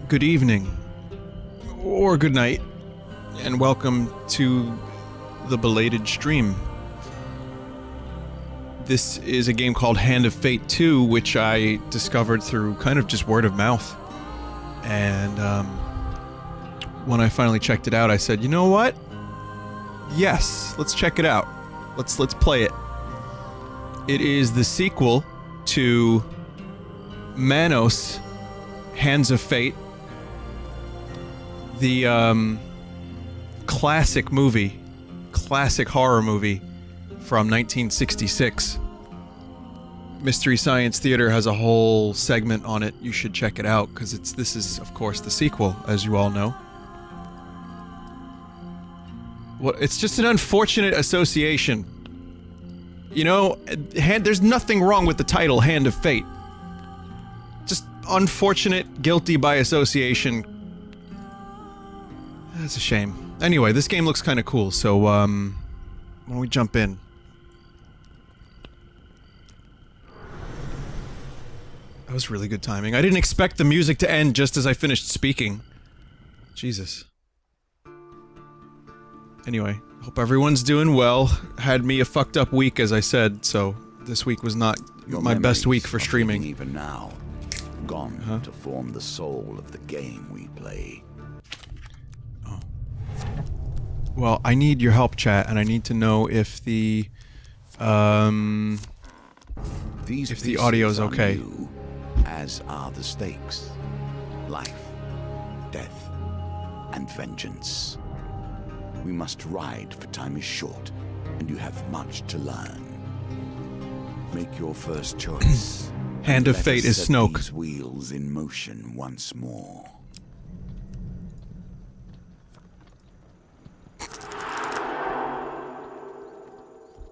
good evening, or good night, and welcome to the belated stream. This is a game called Hand of Fate 2, which I discovered through kind of just word of mouth. And, when I finally checked it out, I said, you know what? Yes, let's check it out. Let's play it. It is the sequel to Vinesauce, Hands of Fate. The, classic movie. Classic horror movie from 1966. Mystery Science Theater has a whole segment on it. You should check it out, because this is, of course, the sequel, as you all know. Well, it's just an unfortunate association. You know, there's nothing wrong with the title, Hand of Fate. Just unfortunate, guilty by association. That's a shame. Anyway, this game looks kind of cool, so, why don't we jump in? That was really good timing. I didn't expect the music to end just as I finished speaking. Jesus. Anyway, hope everyone's doing well. Had me a fucked up week, as I said, so this week was not my best week for streaming. Even now, gone to form the soul of the game we play. Oh. Well, I need your help, chat, and I need to know if the audio's okay. New, as are the stakes. Life, death, and vengeance. We must ride, for time is short, and you have much to learn. Make your first choice. Hand of Fate is Snoke. These wheels in motion once more.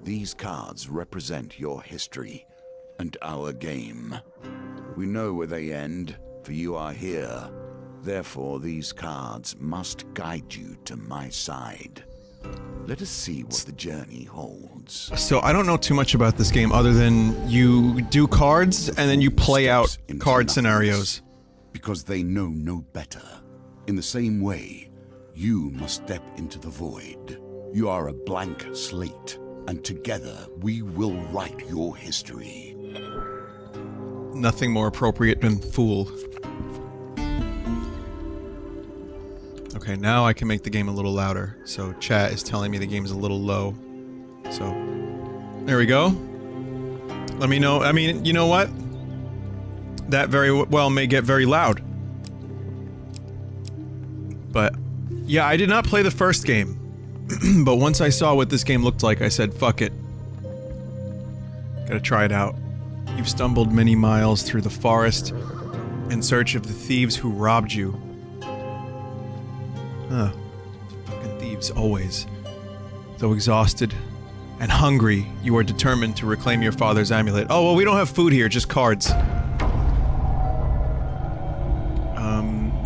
These cards represent your history and our game. We know where they end, for you are here. Therefore, these cards must guide you to my side. Let us see what the journey holds. So I don't know too much about this game other than you do cards and then you play out card scenarios. Because they know no better. In the same way, you must step into the void. You are a blank slate, and together we will write your history. Nothing more appropriate than fool. Okay, now I can make the game a little louder. So chat is telling me the game's a little low. So, there we go. Let me know. I mean, you know what? That very well may get very loud. But, yeah, I did not play the first game. But once I saw what this game looked like, I said, fuck it. Gotta try it out. You've stumbled many miles through the forest in search of the thieves who robbed you. Huh. Fucking thieves, always. Though exhausted and hungry, you are determined to reclaim your father's amulet. Oh, well, we don't have food here, just cards.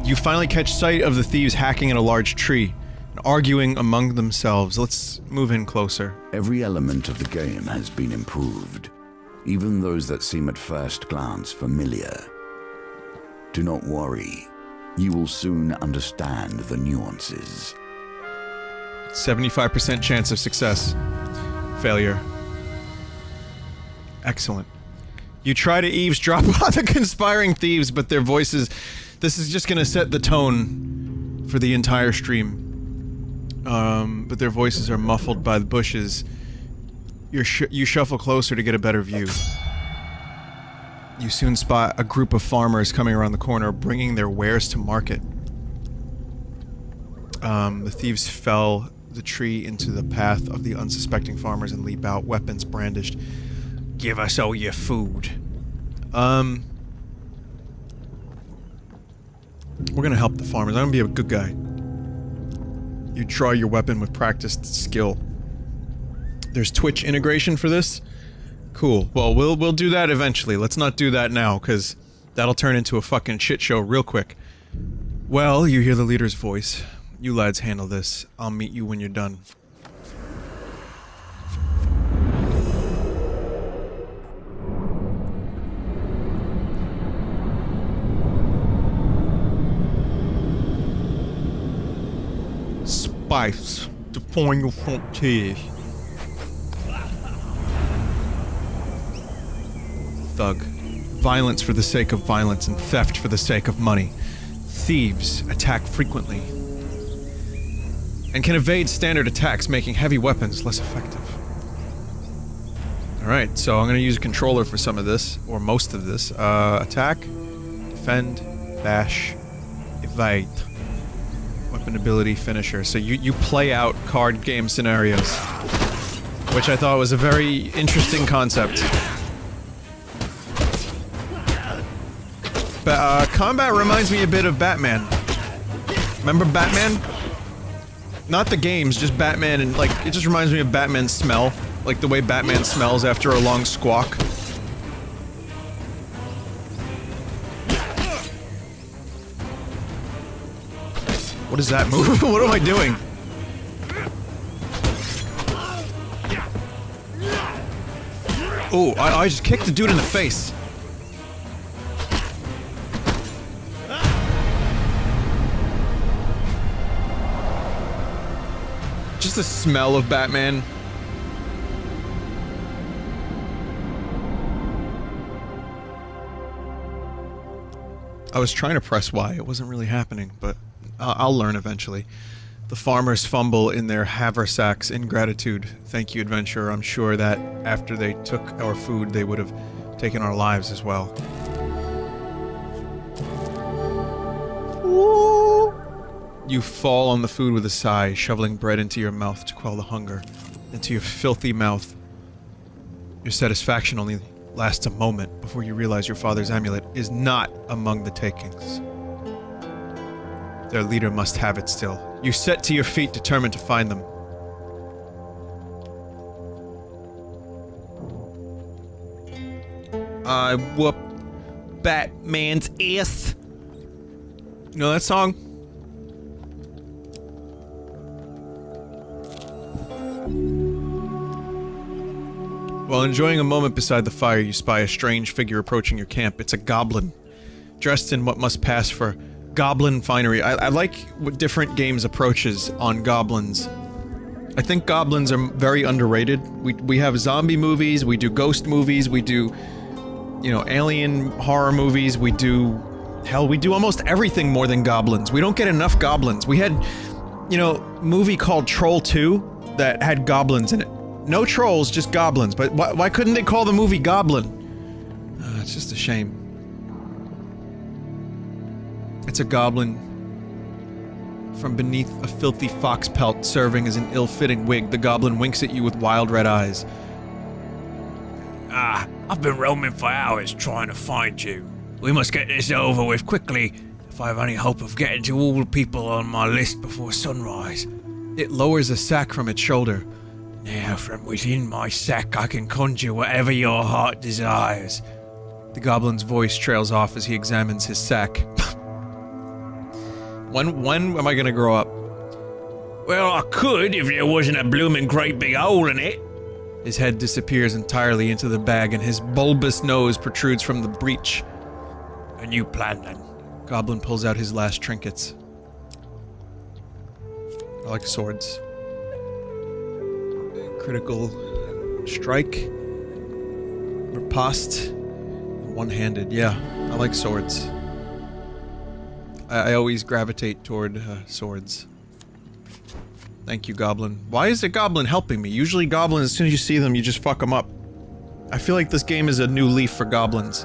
You finally catch sight of the thieves hacking at a large tree and arguing among themselves. Let's move in closer. Every element of the game has been improved, even those that seem at first glance familiar. Do not worry. You will soon understand the nuances. 75% chance of success. Failure. Excellent. You try to eavesdrop on the conspiring thieves, but their voices... This is just gonna set the tone for the entire stream. But their voices are muffled by the bushes. You shuffle closer to get a better view. You soon spot a group of farmers coming around the corner, bringing their wares to market. The thieves fell the tree into the path of the unsuspecting farmers and leap out, weapons brandished. Give us all your food. We're gonna help the farmers. I'm gonna be a good guy. You draw your weapon with practiced skill. There's Twitch integration for this? Cool. Well, we'll do that eventually. Let's not do that now, because that'll turn into a fucking shit show real quick. Well, you hear the leader's voice. You lads handle this. I'll meet you when you're done. space to find your frontiers. Thug. Violence for the sake of violence and theft for the sake of money. Thieves attack frequently and can evade standard attacks, making heavy weapons less effective. Alright, so I'm gonna use a controller for some of this, or most of this. Attack, defend, bash, evade. Weapon ability, finisher. So you play out card game scenarios, which I thought was a very interesting concept. But, combat reminds me a bit of Batman. Remember Batman? Not the games, just Batman, and like, it just reminds me of Batman's smell. Like the way Batman smells after a long squawk. What is that move? What am I doing? Oh, I just kicked the dude in the face. Just the smell of Batman. I was trying to press Y, it wasn't really happening, but I'll learn eventually. The farmers fumble in their haversacks in gratitude. Thank you, adventurer. I'm sure that after they took our food, they would have taken our lives as well. Ooh. You fall on the food with a sigh, shoveling bread into your mouth to quell the hunger. Into your filthy mouth. Your satisfaction only lasts a moment before you realize your father's amulet is not among the takings. Their leader must have it still. You set to your feet, determined to find them. I whoop Batman's ass. You know that song? While enjoying a moment beside the fire, you spy a strange figure approaching your camp. It's a goblin, dressed in what must pass for goblin finery. I like what different games' approaches on goblins. I think goblins are very underrated. We have zombie movies, we do ghost movies, we do, you know, alien horror movies, we do... Hell, we do almost everything more than goblins. We don't get enough goblins. We had, you know, a movie called Troll 2 that had goblins in it. No trolls, just goblins. But why couldn't they call the movie Goblin? It's just a shame. It's a goblin from beneath a filthy fox pelt serving as an ill-fitting wig. The goblin winks at you with wild red eyes. Ah, I've been roaming for hours trying to find you. We must get this over with quickly if I have any hope of getting to all the people on my list before sunrise. It lowers a sack from its shoulder. Now, from within my sack, I can conjure whatever your heart desires. The goblin's voice trails off as he examines his sack. When am I gonna grow up? Well, I could if there wasn't a blooming great big hole in it. His head disappears entirely into the bag and his bulbous nose protrudes from the breach. A new plan, then. Goblin pulls out his last trinkets. I like swords. Critical strike. Riposte. One-handed. Yeah, I like swords. I always gravitate toward swords. Thank you, Goblin. Why is the Goblin helping me? Usually Goblins, as soon as you see them, you just fuck them up. I feel like this game is a new leaf for Goblins.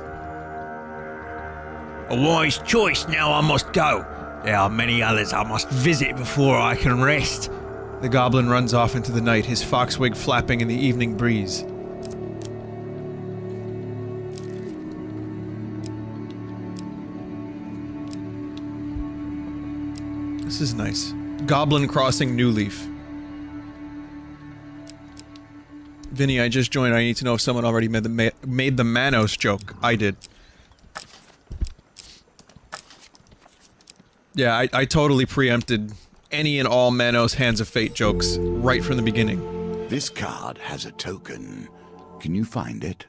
A wise choice, now I must go. There are many others I must visit before I can rest. The Goblin runs off into the night, his foxwig flapping in the evening breeze. This is nice. Goblin crossing New Leaf. Vinny, I just joined. I need to know if someone already made the Manos joke. I did. Yeah, I totally preempted any and all Manos Hands of Fate jokes right from the beginning. This card has a token. Can you find it?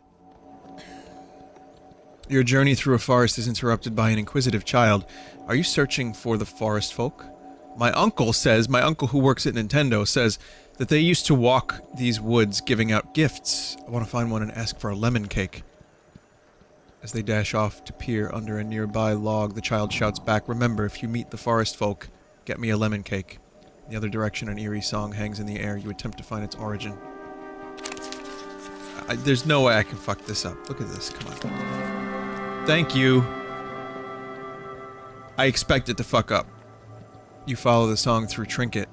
Your journey through a forest is interrupted by an inquisitive child. Are you searching for the forest folk? My uncle who works at Nintendo says that they used to walk these woods giving out gifts. I want to find one and ask for a lemon cake. As they dash off to peer under a nearby log, the child shouts back, "Remember, if you meet the forest folk, get me a lemon cake." In the other direction, an eerie song hangs in the air. You attempt to find its origin. There's no way I can fuck this up. Look at this, come on. Thank you. I expect it to fuck up. You follow the song through thicket,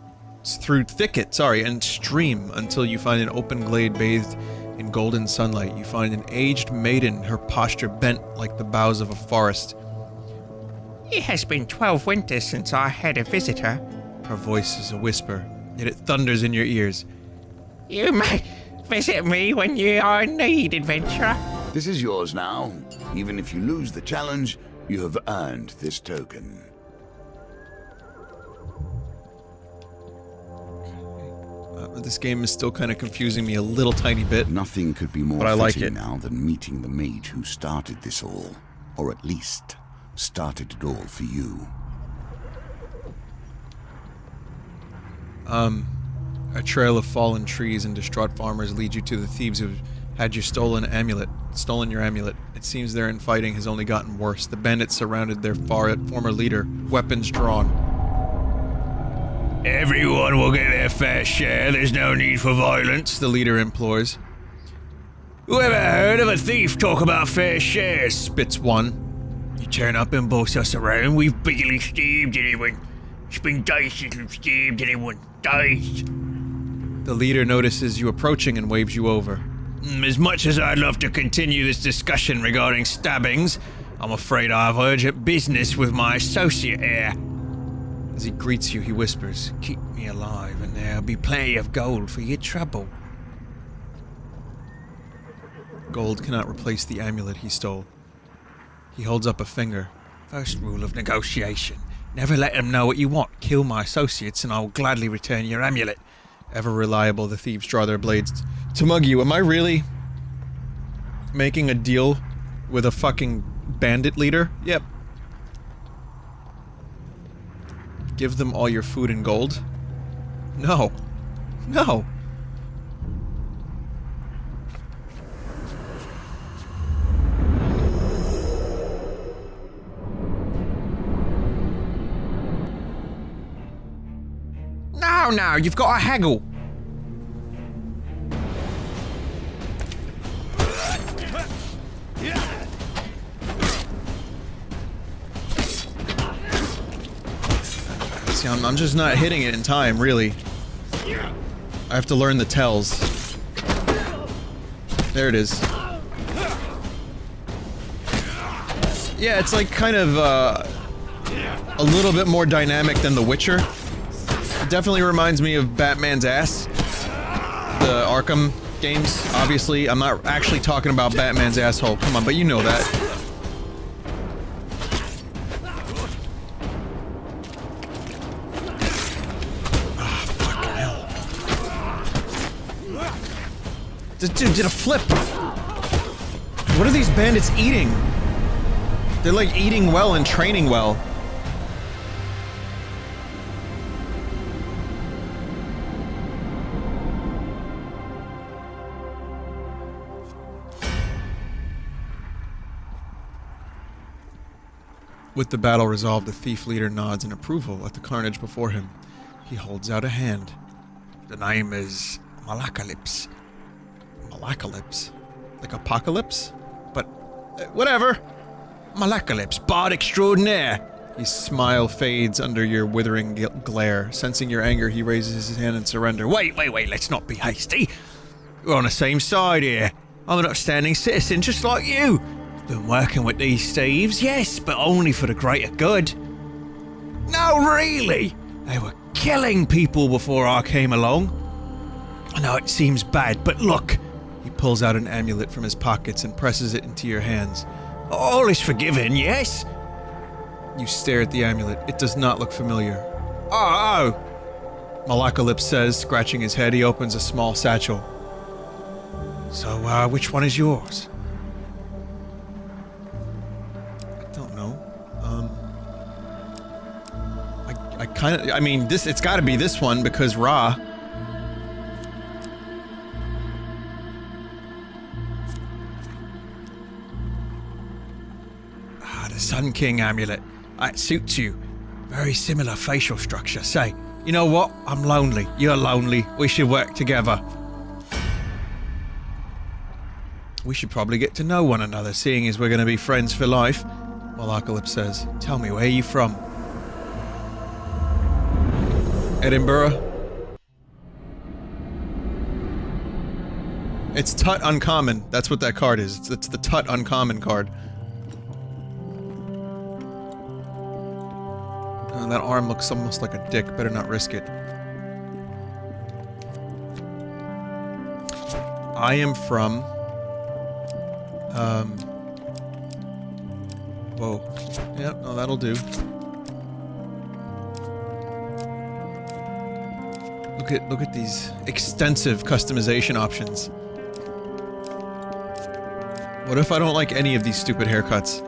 and stream until you find an open glade bathed in golden sunlight. You find an aged maiden, her posture bent like the boughs of a forest. It has been 12 winters since I had a visitor. Her voice is a whisper, yet it thunders in your ears. You may visit me when you are in need, adventurer. This is yours now. Even if you lose the challenge, you have earned this token. This game is still kind of confusing me a little tiny bit. Nothing could be more but I like fitting it. now than meeting the mage who started this all. Or at least, started it all for you. A trail of fallen trees and distraught farmers lead you to the thieves who had stolen your amulet. It seems their infighting has only gotten worse. The bandits surrounded their former leader, weapons drawn. Everyone will get their fair share. There's no need for violence, The leader implores. Whoever heard of a thief talk about fair shares? Spits one. You turn up and boss us around, we've barely stabbed anyone. It's been days since we've stabbed anyone. Days. The leader notices you approaching and waves you over. As much as I'd love to continue this discussion regarding stabbings, I'm afraid I have urgent business with my associate here. As he greets you, he whispers, Keep me alive and there'll be plenty of gold for your trouble. gold cannot replace the amulet he stole. He holds up a finger. First rule of negotiation. Never let them know what you want. Kill my associates and I'll gladly return your amulet. Ever reliable, the thieves draw their blades to mug you. Am I really making a deal with a fucking bandit leader? Yep. Give them all your food and gold? No. No. No, you've got to haggle. See, I'm just not hitting it in time, really. I have to learn the tells. There it is. Yeah, it's like kind of a little bit more dynamic than The Witcher. It definitely reminds me of Batman's ass. The Arkham games, obviously. I'm not actually talking about Batman's asshole. Come on, but you know that. Ah, fucking hell. This dude did a flip. What are these bandits eating? They're like eating well and training well. With the battle resolved, the thief leader nods in approval at the carnage before him. He holds out a hand. The name is Malakalypse. Malakalypse? Like apocalypse? But, whatever! Malakalypse, bard extraordinaire! His smile fades under your withering glare. Sensing your anger, he raises his hand in surrender. Wait, let's not be hasty. We're on the same side here. I'm an upstanding citizen just like you. Been working with these thieves, yes, but only for the greater good. No, really! They were killing people before I came along. I know it seems bad, but look. He pulls out an amulet from his pockets and presses it into your hands. All is forgiven, yes? You stare at the amulet. It does not look familiar. Oh! Malakalypse says, scratching his head. He opens a small satchel. So, which one is yours? I mean, it's gotta be this one because Ra. Ah, the Sun King amulet. It suits you. Very similar facial structure. Say, you know what? I'm lonely. You're lonely. We should work together. We should probably get to know one another, seeing as we're going to be friends for life. Malacalypse says, tell me, where are you from? Edinburgh? It's Tut Uncommon. That's what that card is. It's the Tut Uncommon card. Oh, that arm looks almost like a dick. Better not risk it. I am from... Whoa. Yep, no, that'll do. Look at these extensive customization options. What if I don't like any of these stupid haircuts?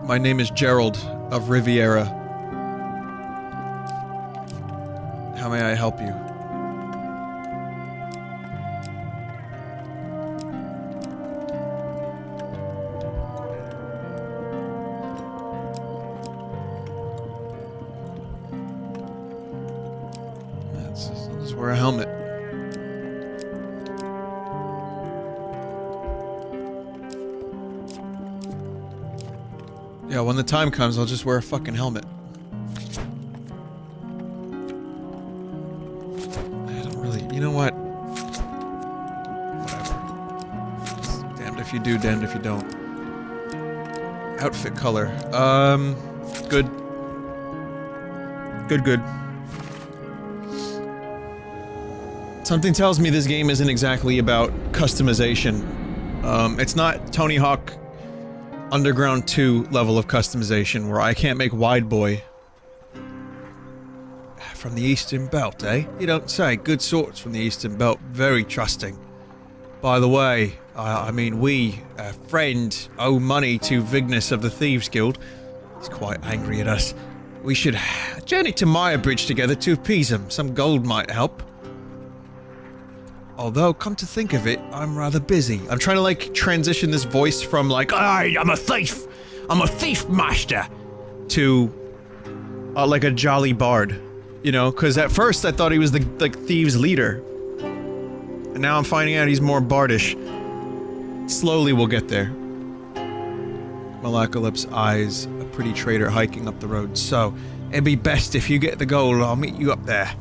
My name is Gerald of Riviera. How may I help you? Let's wear a helmet. Yeah, when the time comes, I'll just wear a fucking helmet. I don't really... You know what? Whatever. Just damned if you do, damned if you don't. Outfit color. Good. Good. Something tells me this game isn't exactly about customization. It's not Tony Hawk Underground 2 level of customization where I can't make Wide Boy. From the Eastern Belt, eh? You don't say. Good sorts from the Eastern Belt. Very trusting. By the way, I mean we, a friend, owe money to Vignis of the Thieves Guild. He's quite angry at us. We should journey to Maya-Bridge together to appease him. Some gold might help. Although, come to think of it, I'm rather busy. I'm trying to, like, transition this voice from, like, I'm a thief! I'm a thief master! To, like, a jolly bard. You know, because at first I thought he was the, like, thieves' leader. And now I'm finding out he's more bardish. Slowly we'll get there. Malacalypse eyes a pretty trader hiking up the road. So, it'd be best if you get the gold, I'll meet you up there.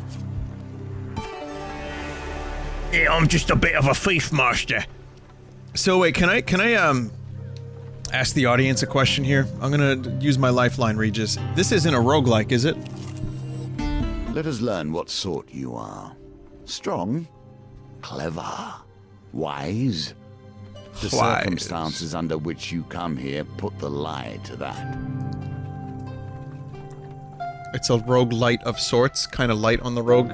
Yeah, I'm just a bit of a thief master. So wait, can I ask the audience a question here? I'm gonna use my lifeline, Regis. This isn't a roguelike, is it? Let us learn what sort you are. Strong? Clever? Wise? The Wise. Circumstances under which you come here put the lie to that. It's a roguelite of sorts, kind of light on the rogue.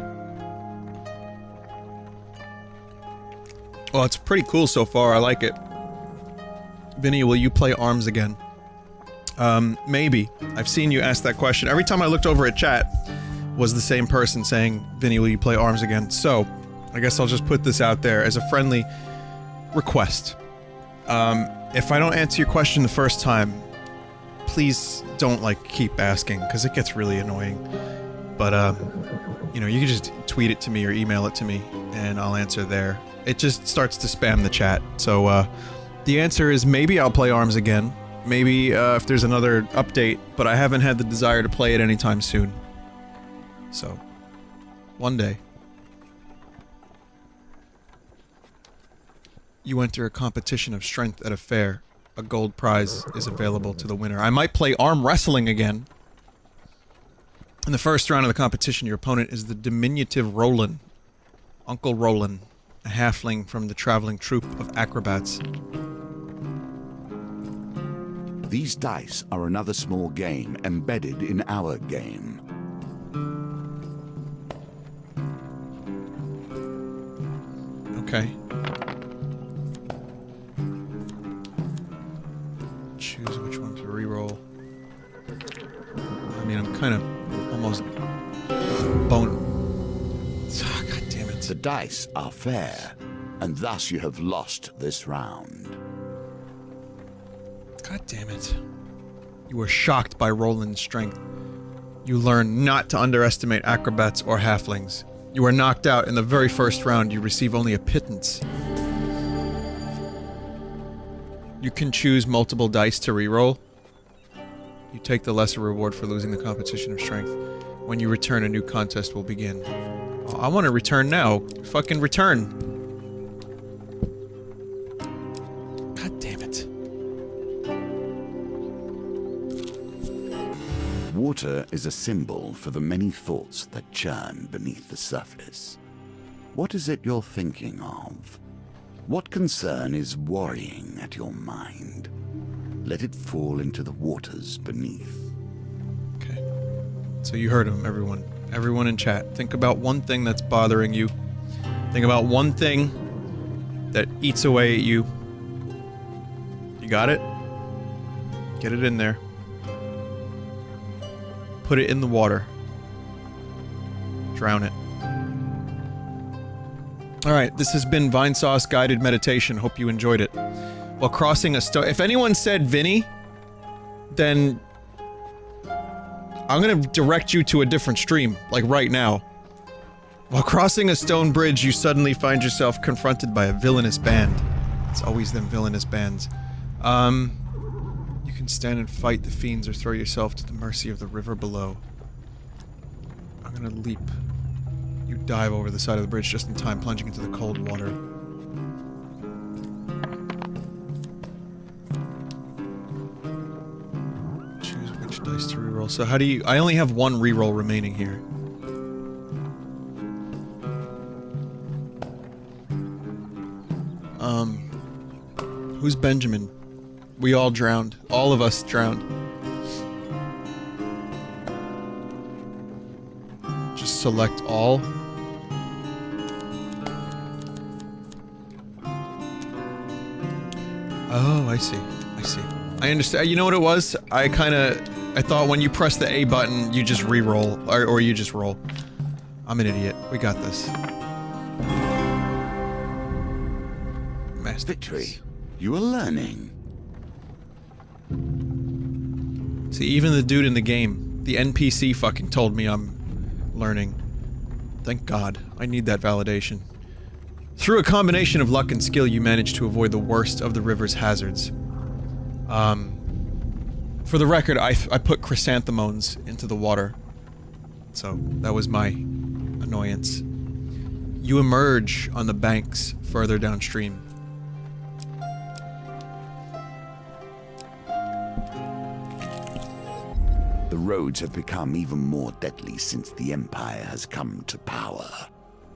Well, it's pretty cool so far, I like it. Vinny, will you play ARMS again? Maybe. I've seen you ask that question. Every time I looked over at chat, was the same person saying, Vinny, will you play ARMS again? So, I guess I'll just put this out there as a friendly request. If I don't answer your question the first time, please don't, like, keep asking, because it gets really annoying. But, you know, you can just tweet it to me or email it to me, and I'll answer there. It just starts to spam the chat. So, the answer is maybe I'll play ARMS again. Maybe, if there's another update, but I haven't had the desire to play it anytime soon. So, one day. You enter a competition of strength at a fair. A gold prize is available to the winner. I might play arm wrestling again. In the first round of the competition, your opponent is the diminutive Rolan. Uncle Rolan, a halfling from the traveling troupe of acrobats. These dice are another small game embedded in our game. Okay. choose which one to reroll. I mean, I'm kind of almost bone. Oh, God damn it. The dice are fair, and thus you have lost this round. God damn it. You were shocked by Roland's strength. You learn not to underestimate acrobats or halflings. You are knocked out in the very first round. You receive only a pittance. You can choose multiple dice to reroll. You take the lesser reward for losing the competition of strength. When you return, a new contest will begin. Oh, I want to return now. Fucking return. God damn it. Water is a symbol for the many thoughts that churn beneath the surface. What is it you're thinking of? What concern is worrying at your mind? Let it fall into the waters beneath. Okay. So you heard him, everyone. Everyone in chat. Think about one thing that's bothering you. Think about one thing that eats away at you. You got it? Get it in there. Put it in the water. Drown it. Alright, this has been Vinesauce Guided Meditation. Hope you enjoyed it. While crossing a stone... If anyone said Vinny, then... I'm gonna direct you to a different stream, like right now. While crossing a stone bridge, you suddenly find yourself confronted by a villainous band. It's always them villainous bands. You can stand and fight the fiends or throw yourself to the mercy of the river below. I'm gonna leap. You dive over the side of the bridge just in time, plunging into the cold water. Choose which dice to reroll. So how do you... I only have one reroll remaining here. Who's Benjamin? We all drowned. All of us drowned. Just select all. Oh, I see. I see. I understand. You know what it was? I thought when you press the A button, you just re-roll. Or you just roll. I'm an idiot. We got this. Victory. You are learning. See, even the dude in the game, the NPC fucking told me I'm learning. Thank God. I need that validation. Through a combination of luck and skill, you managed to avoid the worst of the river's hazards. For the record, I put chrysanthemums into the water. So, that was my annoyance. You emerge on the banks further downstream. The roads have become even more deadly since the Empire has come to power,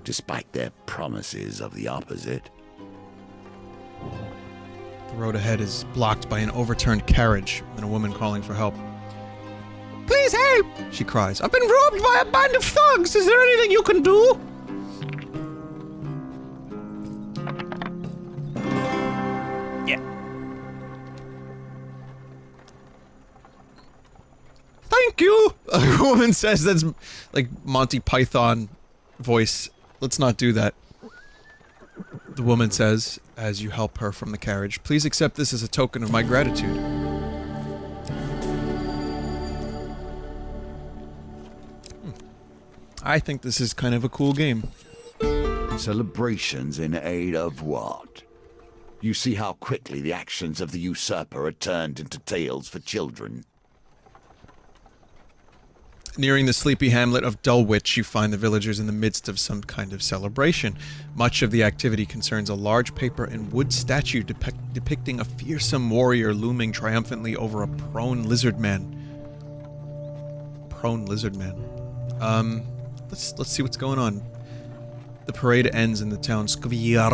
despite their promises of the opposite. The road ahead is blocked by an overturned carriage and a woman calling for help. Please help! She cries, I've been robbed by a band of thugs! Is there anything you can do? Yeah. Thank you! A woman says that's like Monty Python voice. Let's not do that. The woman says, as you help her from the carriage, please accept this as a token of my gratitude. I think this is kind of a cool game. Celebrations in aid of what? You see how quickly the actions of the usurper are turned into tales for children. Nearing the sleepy hamlet of Dulwich, you find the villagers in the midst of some kind of celebration. Much of the activity concerns a large paper and wood statue depicting a fearsome warrior looming triumphantly over a prone lizard man. Prone lizard man. Let's see what's going on. The parade ends in the town square.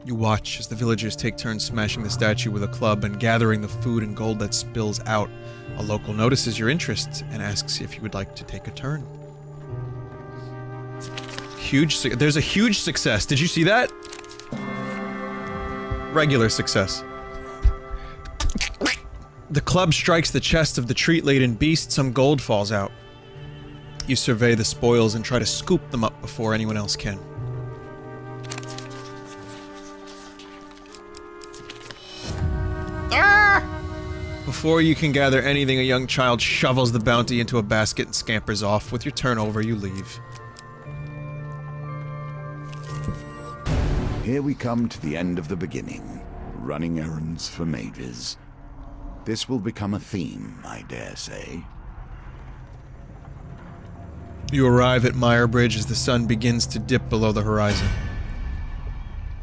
You watch as the villagers take turns smashing the statue with a club and gathering the food and gold that spills out. A local notices your interest and asks if you would like to take a turn. There's a huge success. Did you see that? Regular success. The club strikes the chest of the treat-laden beast, some gold falls out. You survey the spoils and try to scoop them up before anyone else can. Before you can gather anything, a young child shovels the bounty into a basket and scampers off. With your turn over, you leave. Here we come to the end of the beginning. Running errands for mages. This will become a theme, I dare say. You arrive at Meyerabridge as the sun begins to dip below the horizon.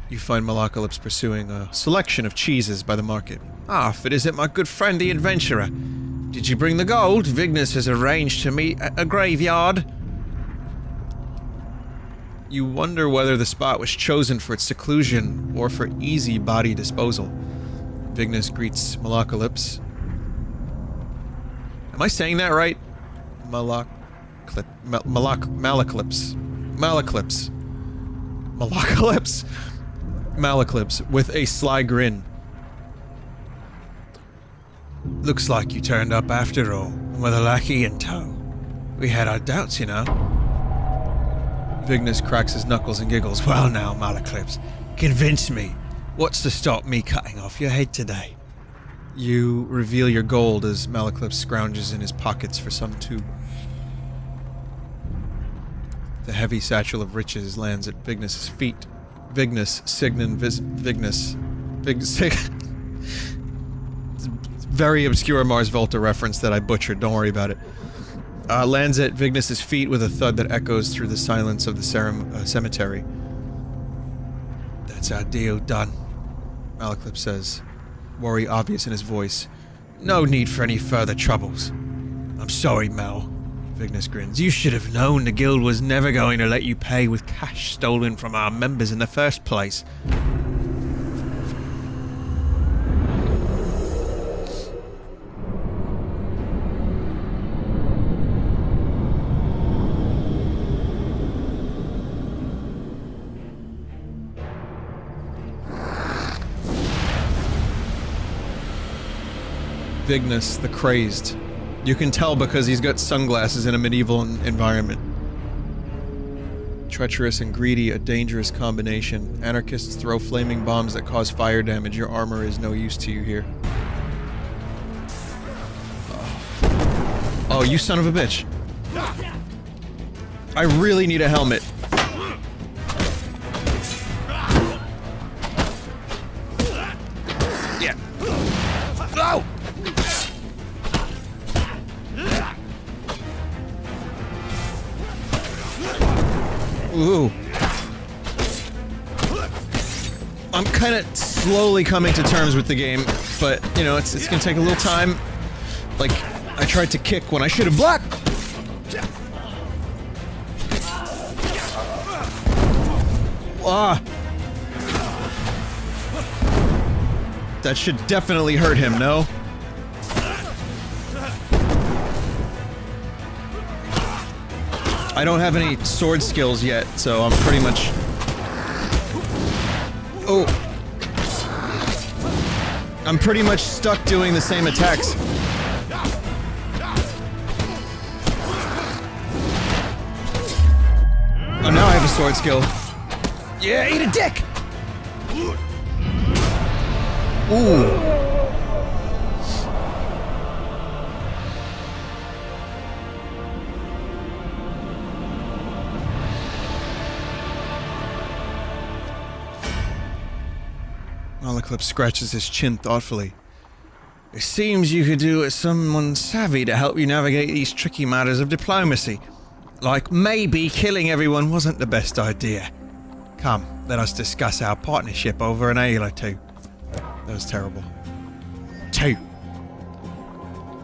You find Malacalypse pursuing a selection of cheeses by the market. Ah, but is it my good friend the adventurer? Did you bring the gold? Vignes has arranged to meet at a graveyard. You wonder whether the spot was chosen for its seclusion or for easy body disposal. Vignes greets Malacalypse. Am I saying that right? Malacalypse. Malacalypse with a sly grin. Looks like you turned up after all, with a lackey in tow. We had our doubts, you know. Vignes cracks his knuckles and giggles. Well now, Malacalypse, convince me. What's to stop me cutting off your head today? You reveal your gold as Malacalypse scrounges in his pockets for some tube. The heavy satchel of riches lands at Vignes's feet. Vignes, Signan, Vignes. Very obscure Mars Volta reference that I butchered, don't worry about it. Lands at Vignes's feet with a thud that echoes through the silence of the cemetery. That's our deal done, Malacalypse says, worry obvious in his voice. No need for any further troubles. I'm sorry, Mal. Vignes grins. You should have known the guild was never going to let you pay with cash stolen from our members in the first place. Vignes, the crazed. You can tell because he's got sunglasses in a medieval environment. Treacherous and greedy, a dangerous combination. Anarchists throw flaming bombs that cause fire damage. Your armor is no use to you here. Oh, you son of a bitch. I really need a helmet. Yeah. Oh! Ooh. I'm kind of slowly coming to terms with the game, but, you know, it's gonna take a little time. Like, I tried to kick when I should have blocked! Ah! That should definitely hurt him, no? I don't have any sword skills yet, so I'm pretty much... Oh! I'm pretty much stuck doing the same attacks. Oh, now I have a sword skill. Yeah, eat a dick! Ooh. Malacalypse scratches his chin thoughtfully. It seems you could do with someone savvy to help you navigate these tricky matters of diplomacy. Like maybe killing everyone wasn't the best idea. Come, let us discuss our partnership over an ale or two. That was terrible. Two.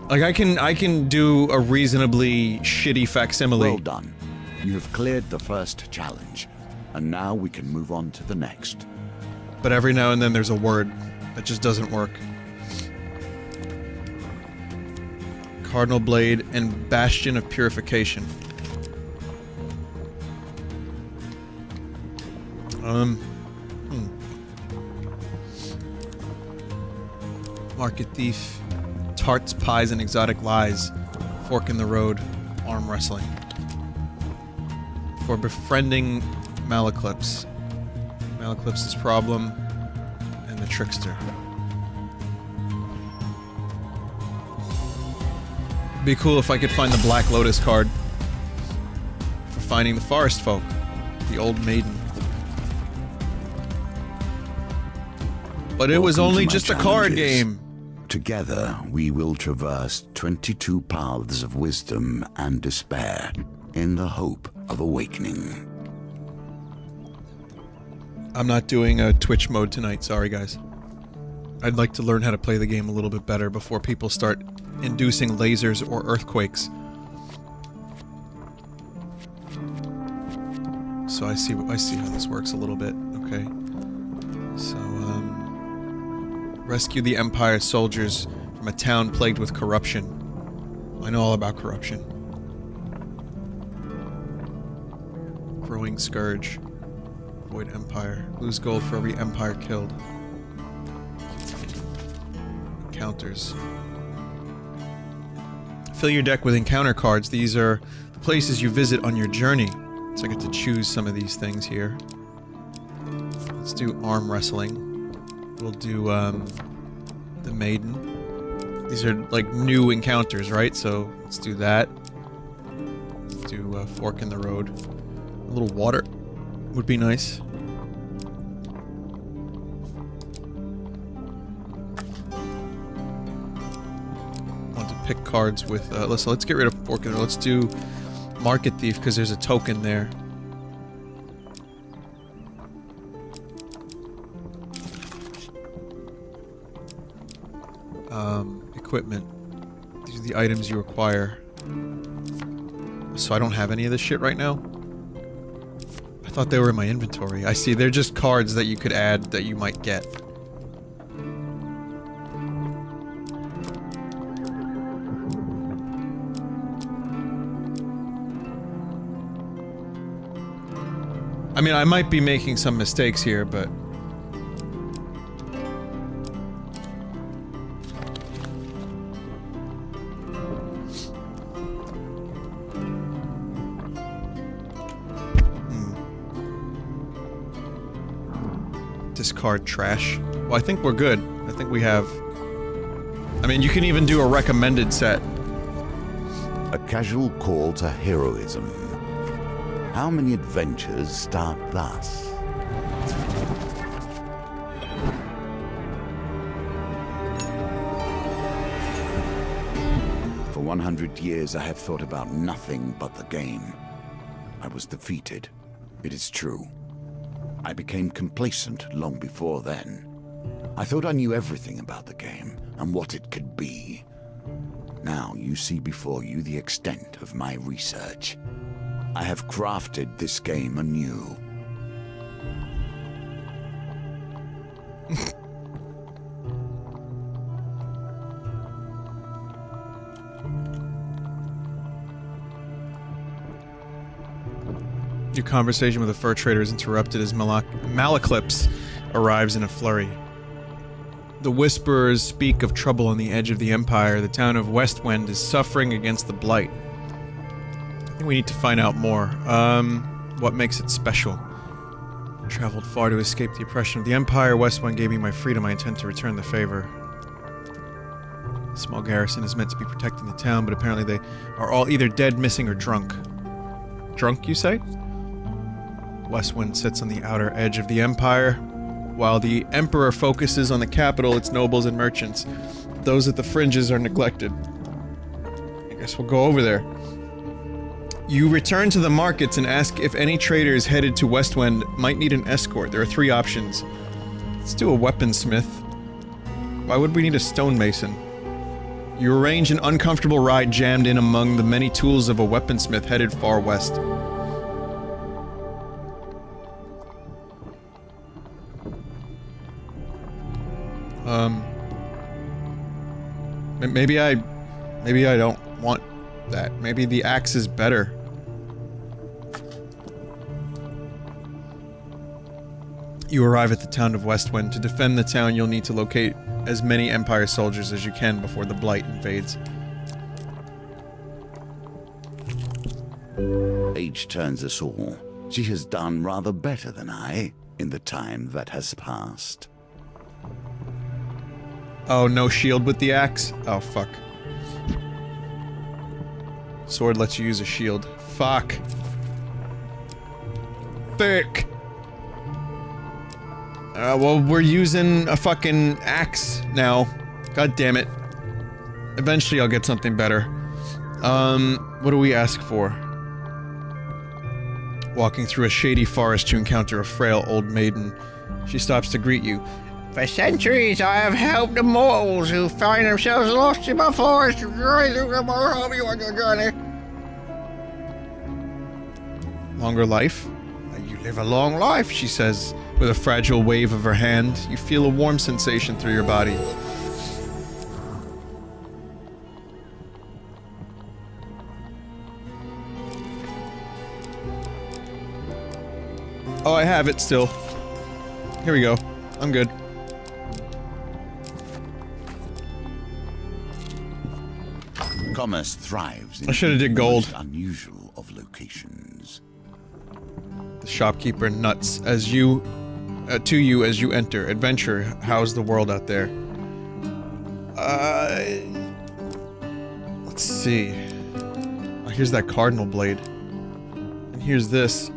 Like, I can do a reasonably shitty facsimile. Well done. You have cleared the first challenge, and now we can move on to the next. But every now and then there's a word that just doesn't work. Cardinal Blade and Bastion of Purification. Market Thief. Tarts, Pies, and Exotic Lies. Fork in the Road. Arm Wrestling. For befriending Malaclips. Malaclips' Problem. And the Trickster. It'd be cool if I could find the Black Lotus card. For finding the Forest Folk. The Old Maiden. But it was only just a card game. Together, we will traverse 22 paths of wisdom and despair in the hope of awakening. I'm not doing a Twitch mode tonight, sorry guys. I'd like to learn how to play the game a little bit better before people start inducing lasers or earthquakes. So I see how this works a little bit, okay. So, rescue the Empire soldiers from a town plagued with corruption. I know all about corruption. Growing Scourge. Avoid Empire. Lose gold for every Empire killed. Encounters. Fill your deck with encounter cards. These are the places you visit on your journey. So I get to choose some of these things here. Let's do arm wrestling. We'll do, the Maiden. These are, like, new encounters, right? So, let's do that. Let's do, Fork in the Road. A little water would be nice. Want to pick cards with, let's get rid of Fork in the Road. Let's do Market Thief, because there's a token there. Equipment. These are the items you acquire. So I don't have any of this shit right now? I thought they were in my inventory. I see, they're just cards that you could add that you might get. I mean, I might be making some mistakes here, but... Discard trash. Well, I think we're good. I think we have... I mean, you can even do a recommended set. A casual call to heroism. How many adventures start thus? For 100 years I have thought about nothing but the game. I was defeated. It is true. I became complacent long before then. I thought I knew everything about the game and what it could be. Now you see before you the extent of my research. I have crafted this game anew. Your conversation with the fur trader is interrupted as Malaclips arrives in a flurry. The whisperers speak of trouble on the edge of the Empire. The town of Westwend is suffering against the Blight. I think we need to find out more. What makes it special? I traveled far to escape the oppression of the Empire. Westwend gave me my freedom. I intend to return the favor. A small garrison is meant to be protecting the town, but apparently they are all either dead, missing, or drunk. Drunk, you say? Westwend sits on the outer edge of the Empire, while the Emperor focuses on the capital, its nobles and merchants. Those at the fringes are neglected. I guess we'll go over there. You return to the markets and ask if any traders headed to Westwend might need an escort. There are 3 options. Let's do a weaponsmith. Why would we need a stonemason? You arrange an uncomfortable ride jammed in among the many tools of a weaponsmith headed far west. Maybe I don't want that. Maybe the axe is better. You arrive at the town of Westwend. To defend the town, you'll need to locate as many Empire soldiers as you can before the Blight invades. Age turns us all. She has done rather better than I in the time that has passed. Oh, no shield with the axe? Oh, fuck. Sword lets you use a shield. Fuck. Fuck. Well, we're using a fucking axe now. God damn it. Eventually I'll get something better. What do we ask for? Walking through a shady forest to encounter a frail old maiden. She stops to greet you. For centuries, I have helped the mortals who find themselves lost in my forest to journey through the home you want to journey. Longer life? You live a long life, She says, with a fragile wave of her hand. You feel a warm sensation through your body. Oh, I have it still. Here we go. I'm good. Commerce thrives in I shoulda did gold. the most unusual of locations. The shopkeeper nuts as you, to you as you enter. Adventure, how's the world out there? Let's see. Oh, here's that cardinal blade. And here's this.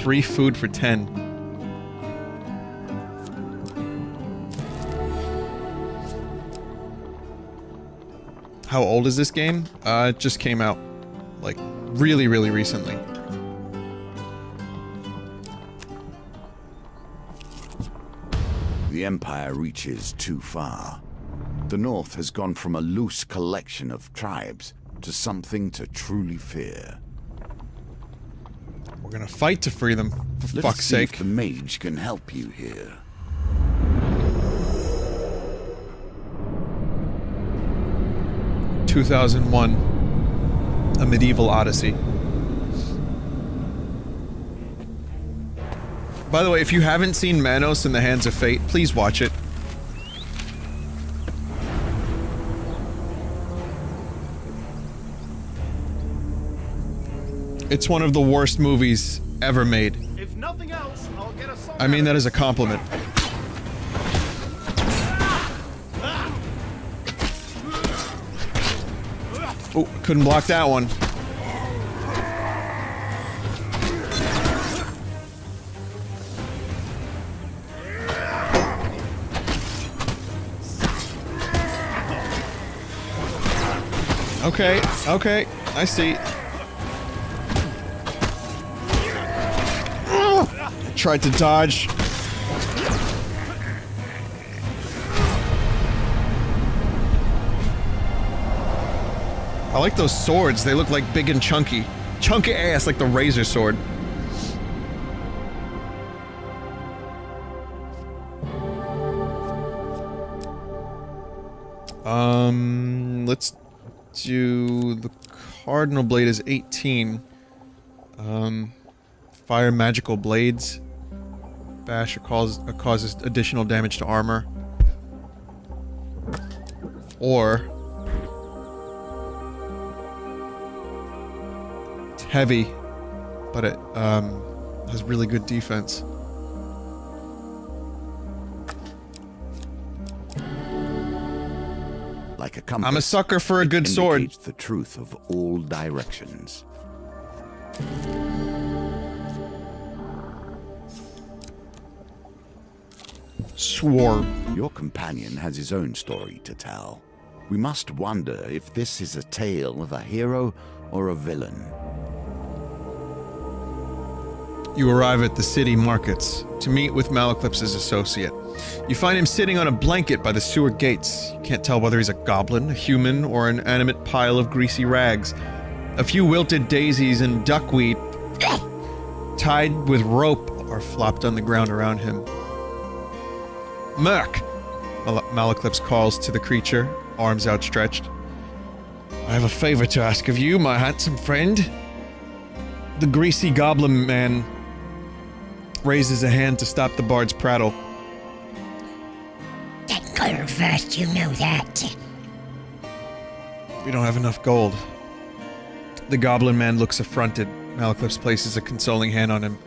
Free food for 10. How old is this game? It just came out, like, really, really recently. The Empire reaches too far. The North has gone from a loose collection of tribes to something to truly fear. We're gonna fight to free them, for Let's fuck's see sake. if the mage can help you here. "2001, A Medieval Odyssey." By the way, if you haven't seen Manos in the Hands of Fate, please watch it. It's one of the worst movies ever made. If nothing else, I'll get a song. I mean that as a compliment. Oh, couldn't block that one. Okay, okay, I see. Tried to dodge. I like those swords. They look like big and chunky. Chunky ass like the razor sword. Let's do the Cardinal Blade is 18. Fire magical blades. Bash causes additional damage to armor. Or it's heavy, but it has really good defense. Like a compass, I'm a sucker for a good sword. indicates the truth of all directions. Sword. Your companion has his own story to tell. We must wonder if this is a tale of a hero or a villain. You arrive at the city markets to meet with Malaclipse's associate. You find him sitting on a blanket by the sewer gates. You can't tell whether he's a goblin, a human, or an animate pile of greasy rags. A few wilted daisies and duckweed tied with rope are flopped on the ground around him. Merc! Malaclips calls to the creature, arms outstretched. I have a favor to ask of you, my handsome friend. The greasy goblin man raises a hand to stop the bard's prattle. That girl first, you know that. We don't have enough gold. The goblin man looks affronted. Malaclips places a consoling hand on him.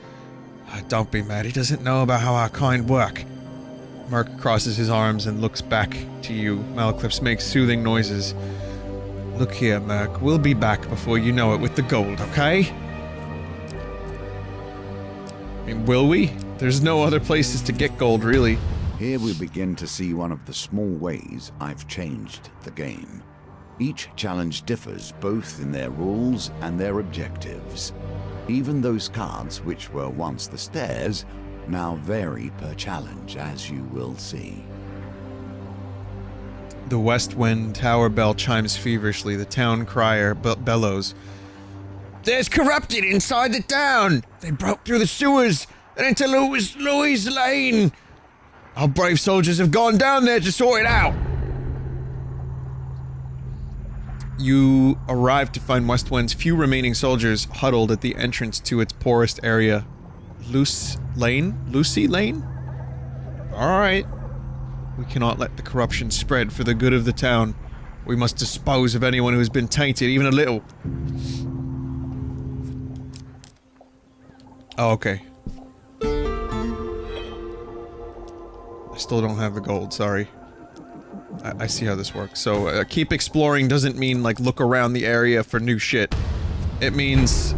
Don't be mad, he doesn't know about how our kind work. Merc crosses his arms and looks back to you. Malaclips makes soothing noises. Look here, Merc, we'll be back before you know it with the gold, okay? I mean, will we? There's no other places to get gold, really. Here we begin to see one of the small ways I've changed the game. Each challenge differs both in their rules and their objectives. Even those cards which were once the stairs now vary per challenge, as you will see. The Westwend tower bell chimes feverishly. The town crier bellows. There's corrupted inside the town! They broke through the sewers and into Louis Lane! Our brave soldiers have gone down there to sort it out! You arrive to find Westwend's few remaining soldiers huddled at the entrance to its poorest area. Lucy Lane? Alright. We cannot let the corruption spread for the good of the town. We must dispose of anyone who has been tainted, even a little. Oh, okay. I still don't have the gold, sorry. I see how this works. So, keep exploring doesn't mean, like, look around the area for new shit. It means...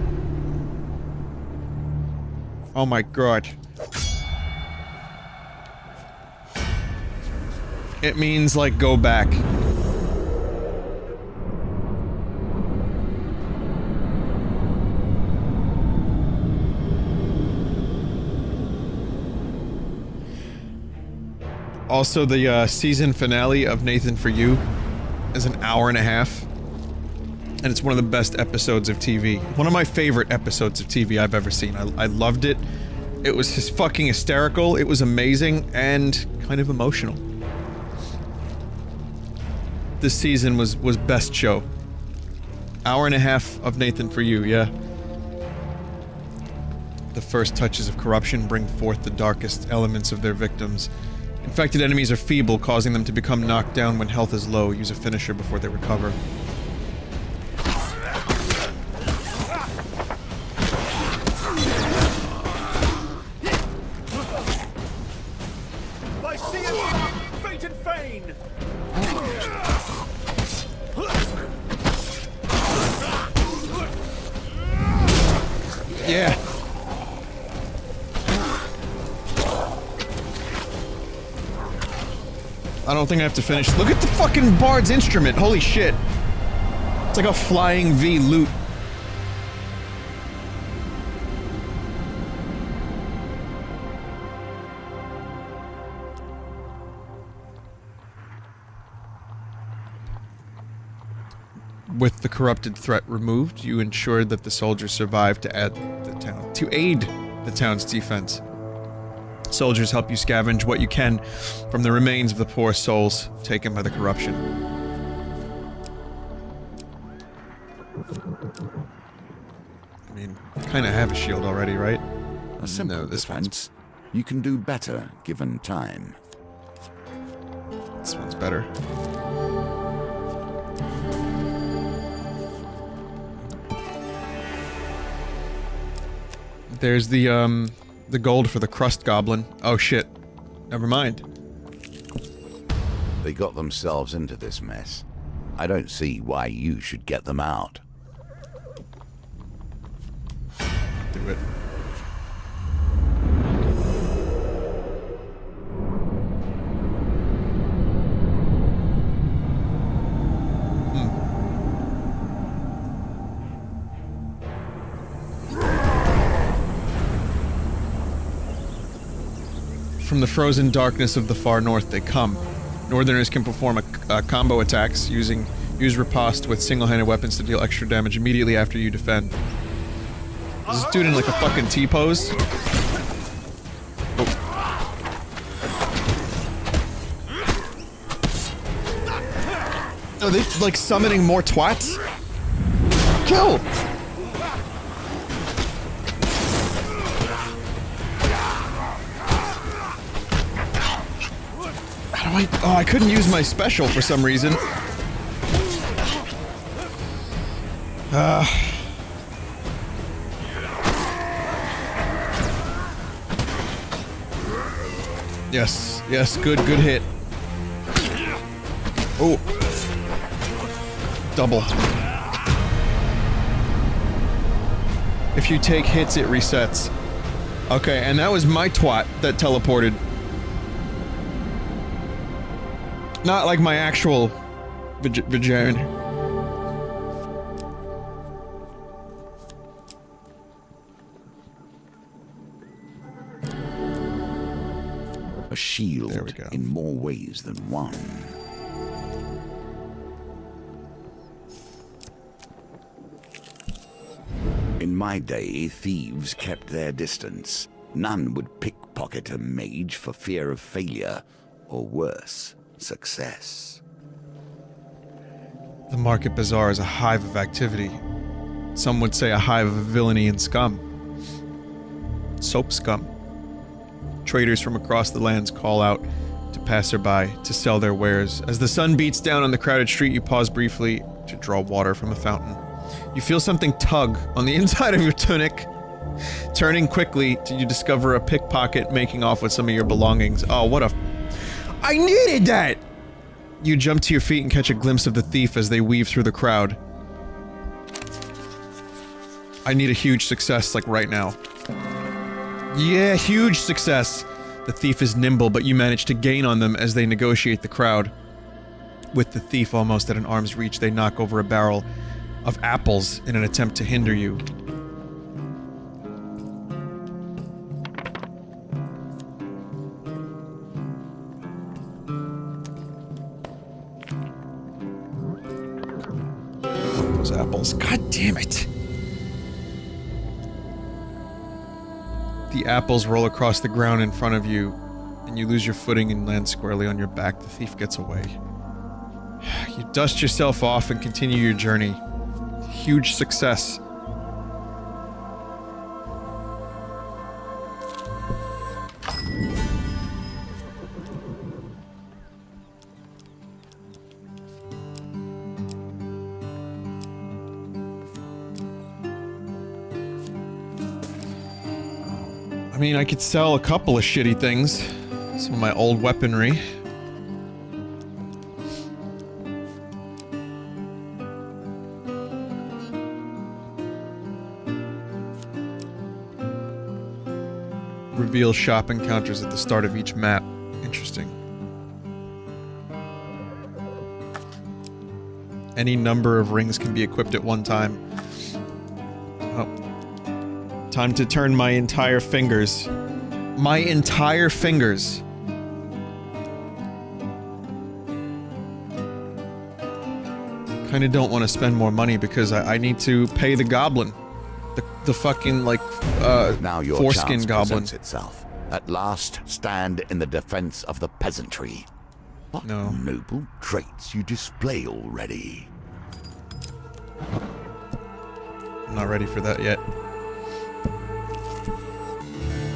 Oh my god. It means, like, go back. Also, the season finale of Nathan For You is an hour and a half. And it's one of the best episodes of TV. One of my favorite episodes of TV I've ever seen. I loved it. It was just fucking hysterical, it was amazing, and kind of emotional. This season was best show. Hour and a half of Nathan For You, yeah. The first touches of corruption bring forth the darkest elements of their victims. Infected enemies are feeble, causing them to become knocked down when health is low. Use a finisher before they recover. By sea and fate and fane! Yeah. I don't think I have to finish. Look at the fucking bard's instrument. Holy shit. It's like a flying V lute. With the corrupted threat removed, you ensured that the soldiers survived to aid the town's defense. Soldiers help you scavenge what you can from the remains of the poor souls taken by the corruption. I mean, kind of have a shield already, right? A simple No, this one's, defense. You can do better given time. this one's better. There's the gold for the crust goblin. Oh shit. Never mind. They got themselves into this mess. I don't see why you should get them out. Do it. From the frozen darkness of the far north they come. Northerners can perform combo attacks using Use riposte with single-handed weapons to deal extra damage immediately after you defend. Is this dude in like a fucking T-pose? Are they like summoning more twats? Kill! How do I... Oh, I couldn't use my special for some reason. Yes, yes, good hit. Oh. Double. If you take hits, it resets. Okay, and that was my twat that teleported. Not like my actual vagina. A shield There we go. in more ways than one. In my day, thieves kept their distance. None would pickpocket a mage for fear of failure, or worse, success. The market bazaar is a hive of activity. Some would say a hive of villainy and scum. Soap scum. Traders from across the lands call out to passerby to sell their wares. As the sun beats down on the crowded street, you pause briefly to draw water from a fountain. You feel something tug on the inside of your tunic. Turning quickly, you discover a pickpocket making off with some of your belongings. Oh, what a... I needed that! You jump to your feet and catch a glimpse of the thief as they weave through the crowd. I need a huge success, like right now. Yeah, huge success! The thief is nimble, but you manage to gain on them as they negotiate the crowd. With the thief almost at an arm's reach, they knock over a barrel of apples in an attempt to hinder you. Those apples. God damn it! The apples roll across the ground in front of you, and you lose your footing and land squarely on your back. The thief gets away. You dust yourself off and continue your journey. Huge success. I mean, I could sell a couple of shitty things. Some of my old weaponry. Reveal shop encounters at the start of each map. Interesting. Any number of rings can be equipped at one time. Oh. Time to turn my entire fingers. My entire fingers. Kinda don't want to spend more money because I need to pay the goblin. The fucking, like, now your foreskin chance goblin. presents itself. At last, stand in the defense of the peasantry. What No. noble traits you display already. I'm not ready for that yet.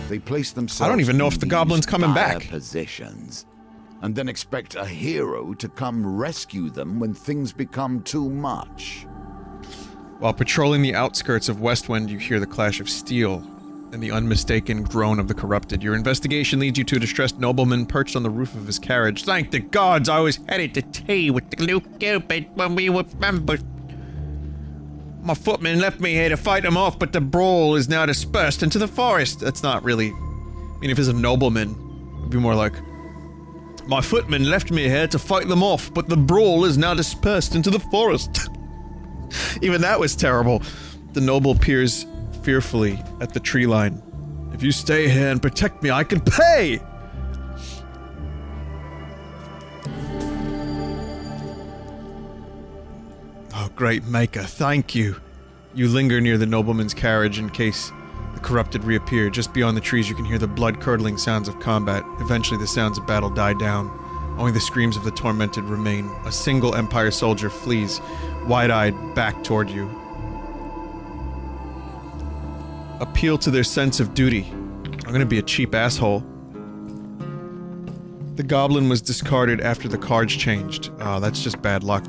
They place themselves I don't even know in if the these goblin's coming dire back. positions, and then expect a hero to come rescue them when things become too much. While patrolling the outskirts of Westwend, you hear the clash of steel and the unmistaken groan of the corrupted. Your investigation leads you to a distressed nobleman perched on the roof of his carriage. Thank the gods I was headed to tea with the new Cupid when we were members. My footman left me here to fight them off, but the brawl is now dispersed into the forest. That's not really... I mean, if it's a nobleman, it'd be more like... My footman left me here to fight them off, but the brawl is now dispersed into the forest. Even that was terrible. The noble peers fearfully at the tree line. If you stay here and protect me, I can pay! Great Maker, thank you. You linger near the nobleman's carriage in case the corrupted reappear. Just beyond the trees you can hear the blood-curdling sounds of combat. Eventually the sounds of battle die down. Only the screams of the tormented remain. A single Empire soldier flees, wide-eyed, back toward you. Appeal to their sense of duty. I'm gonna be a cheap asshole. The goblin was discarded after the cards changed. Oh, that's just bad luck.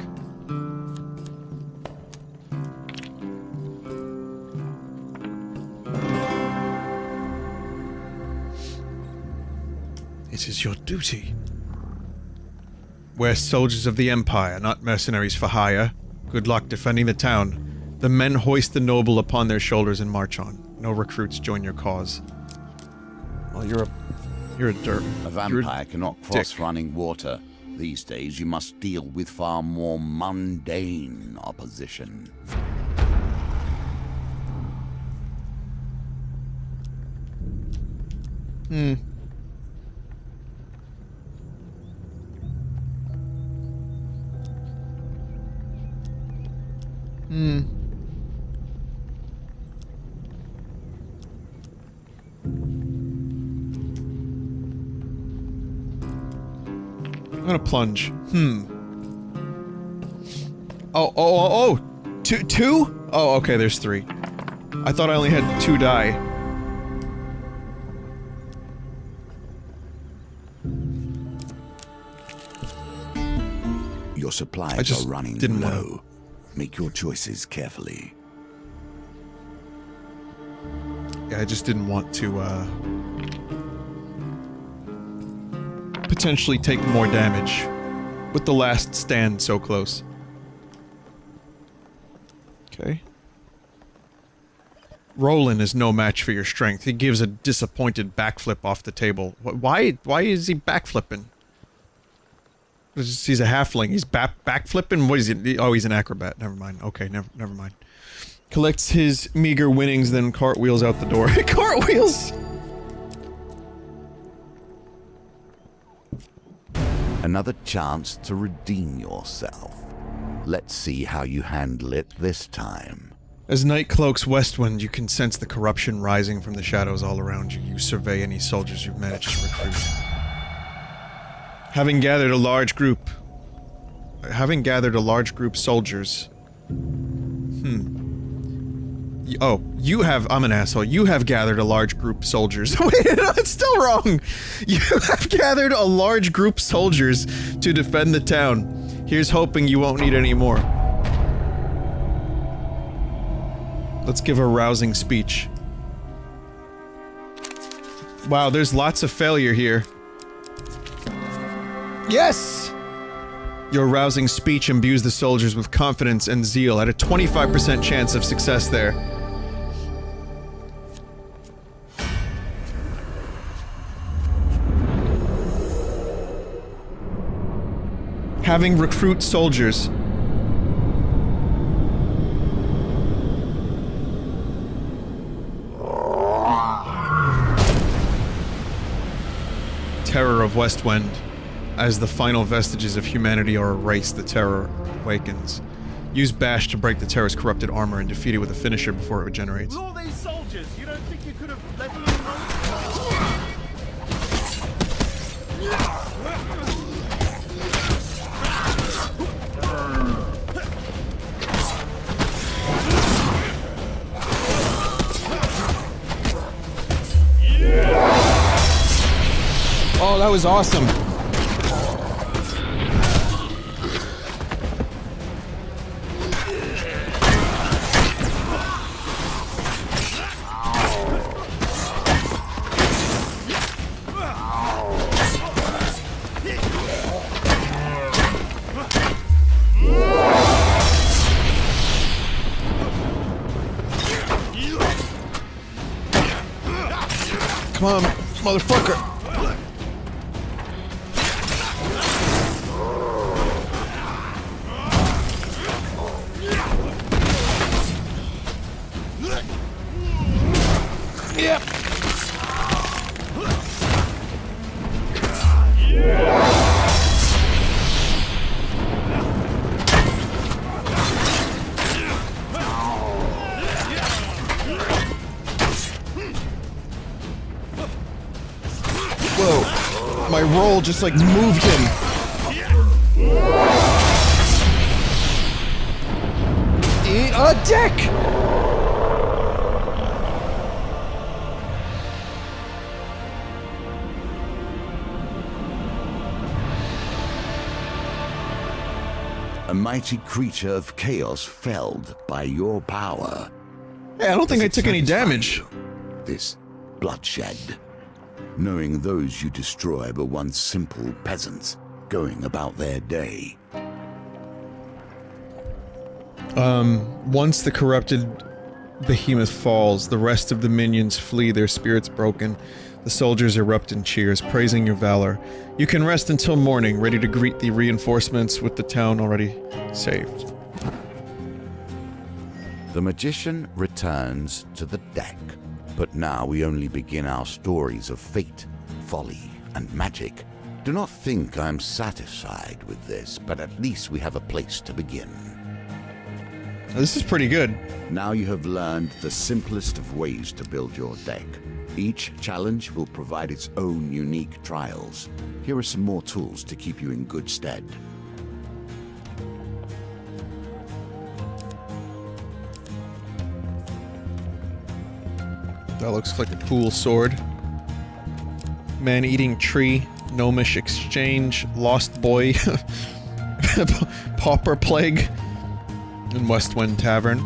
It is your duty. We're soldiers of the Empire, not mercenaries for hire. Good luck defending the town. The men hoist the noble upon their shoulders and march on. No recruits join your cause. Well, you're a dirt. A vampire cannot cross running water. These days you must deal with far more mundane opposition. I'm gonna plunge. Oh. Two? Oh, okay, there's 3. I thought I only had 2 die. Your supplies are running low. Make your choices carefully. Yeah, I just didn't want to, potentially take more damage with the last stand so close. Okay. Rolan is no match for your strength. He gives a disappointed backflip off the table. Why is he backflipping? He's a halfling. He's backflipping? What is he? Oh, he's an acrobat. Never mind. Okay, never mind. Collects his meager winnings, then cartwheels out the door. Cartwheels! Another chance to redeem yourself. Let's see how you handle it this time. As night cloaks Westwend, you can sense the corruption rising from the shadows all around you. You survey any soldiers you've managed to recruit. Having gathered a large group soldiers. Oh, you have- I'm an asshole. You have gathered a large group soldiers. Wait, no, it's still wrong! You have gathered a large group soldiers to defend the town. Here's hoping you won't need any more. Let's give a rousing speech. Wow, there's lots of failure here. Yes! Your rousing speech imbues the soldiers with confidence and zeal at a 25% chance of success there. Having recruit soldiers. Terror of Westwend. As the final vestiges of humanity are erased, the terror awakens. Use Bash to break the terror's corrupted armor and defeat it with a finisher before it regenerates. With all these soldiers, you don't think you could have leveled them out? Oh, that was awesome. Come on, motherfucker. Yep. though. My roll just like moved him. Eat a dick! A mighty creature of chaos felled by your power. Hey, I don't think I took any Satisfy damage. you, this bloodshed. Knowing those you destroy were once simple peasants going about their day. Once the corrupted behemoth falls, the rest of the minions flee, their spirits broken. The soldiers erupt in cheers, praising your valor. You can rest until morning, ready to greet the reinforcements with the town already saved. The magician returns to the deck, but now we only begin our stories of fate, folly, and magic. Do not think I'm satisfied with this, but at least we have a place to begin. This is pretty good. Now you have learned the simplest of ways to build your deck. Each challenge will provide its own unique trials. Here are some more tools to keep you in good stead. That looks like a cool sword. Man-eating tree, gnomish exchange, lost boy, pauper plague, and Westwend tavern.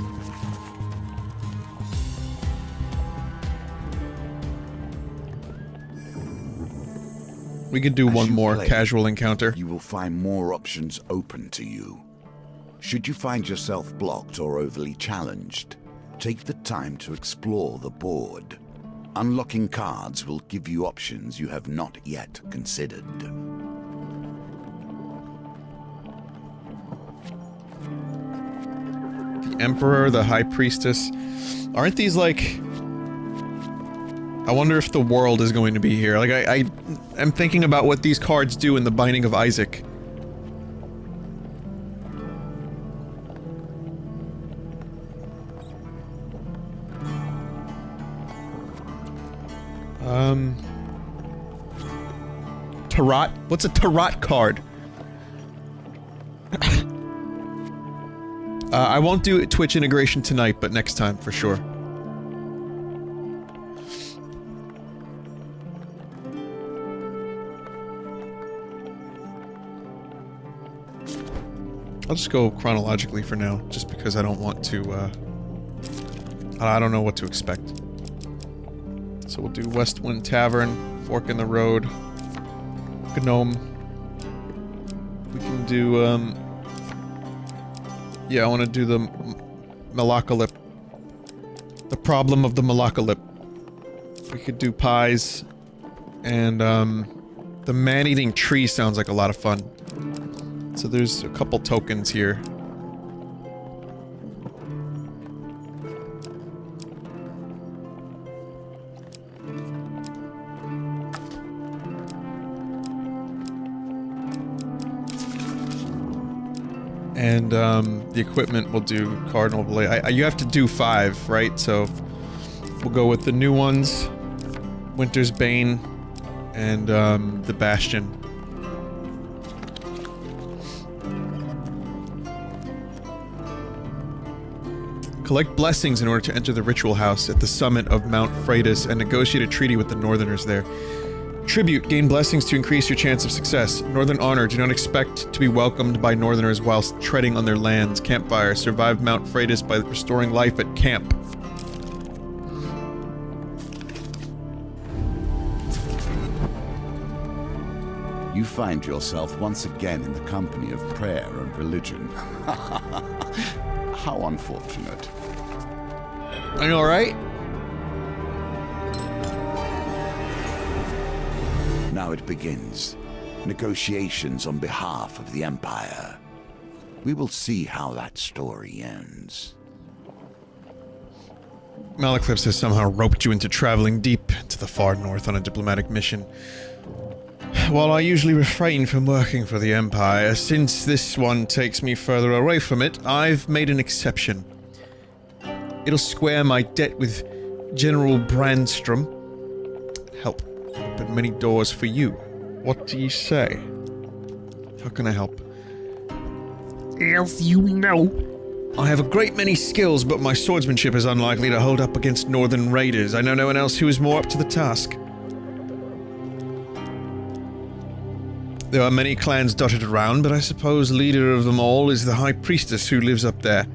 We could do As one you more play, casual encounter. You will find more options open to you. Should you find yourself blocked or overly challenged, take the time to explore the board. Unlocking cards will give you options you have not yet considered. The Emperor, the High Priestess. Aren't these like... I wonder if the world is going to be here. Like, I'm thinking about what these cards do in the Binding of Isaac. Tarot? What's a Tarot card? I won't do Twitch integration tonight, but next time, for sure. I'll just go chronologically for now, just because I don't want to, I don't know what to expect. So we'll do Westwend Tavern, Fork in the Road, Gnome. We can do, yeah, I want to do the Malacolip. The Problem of the Malacolip. We could do pies, and, the man-eating tree sounds like a lot of fun. So there's a couple tokens here. And, the equipment will do Cardinal Blade. You have to do 5, right? So, we'll go with the new ones. Winter's Bane, and, the Bastion. Collect blessings in order to enter the ritual house at the summit of Mount Freydis and negotiate a treaty with the Northerners there. Tribute. Gain blessings to increase your chance of success. Northern honor. Do not expect to be welcomed by Northerners whilst treading on their lands. Campfire. Survive Mount Freydis by restoring life at camp. You find yourself once again in the company of prayer and religion. How unfortunate. I know, right? Now it begins. Negotiations on behalf of the Empire. We will see how that story ends. Malaclips has somehow roped you into traveling deep to the far north on a diplomatic mission. While I usually refrain from working for the Empire, since this one takes me further away from it, I've made an exception. It'll square my debt with General Brandstrom. Help. Open many doors for you. What do you say? How can I help? If you know. I have a great many skills, but my swordsmanship is unlikely to hold up against northern raiders. I know no one else who is more up to the task. There are many clans dotted around, but I suppose leader of them all is the High Priestess who lives up there.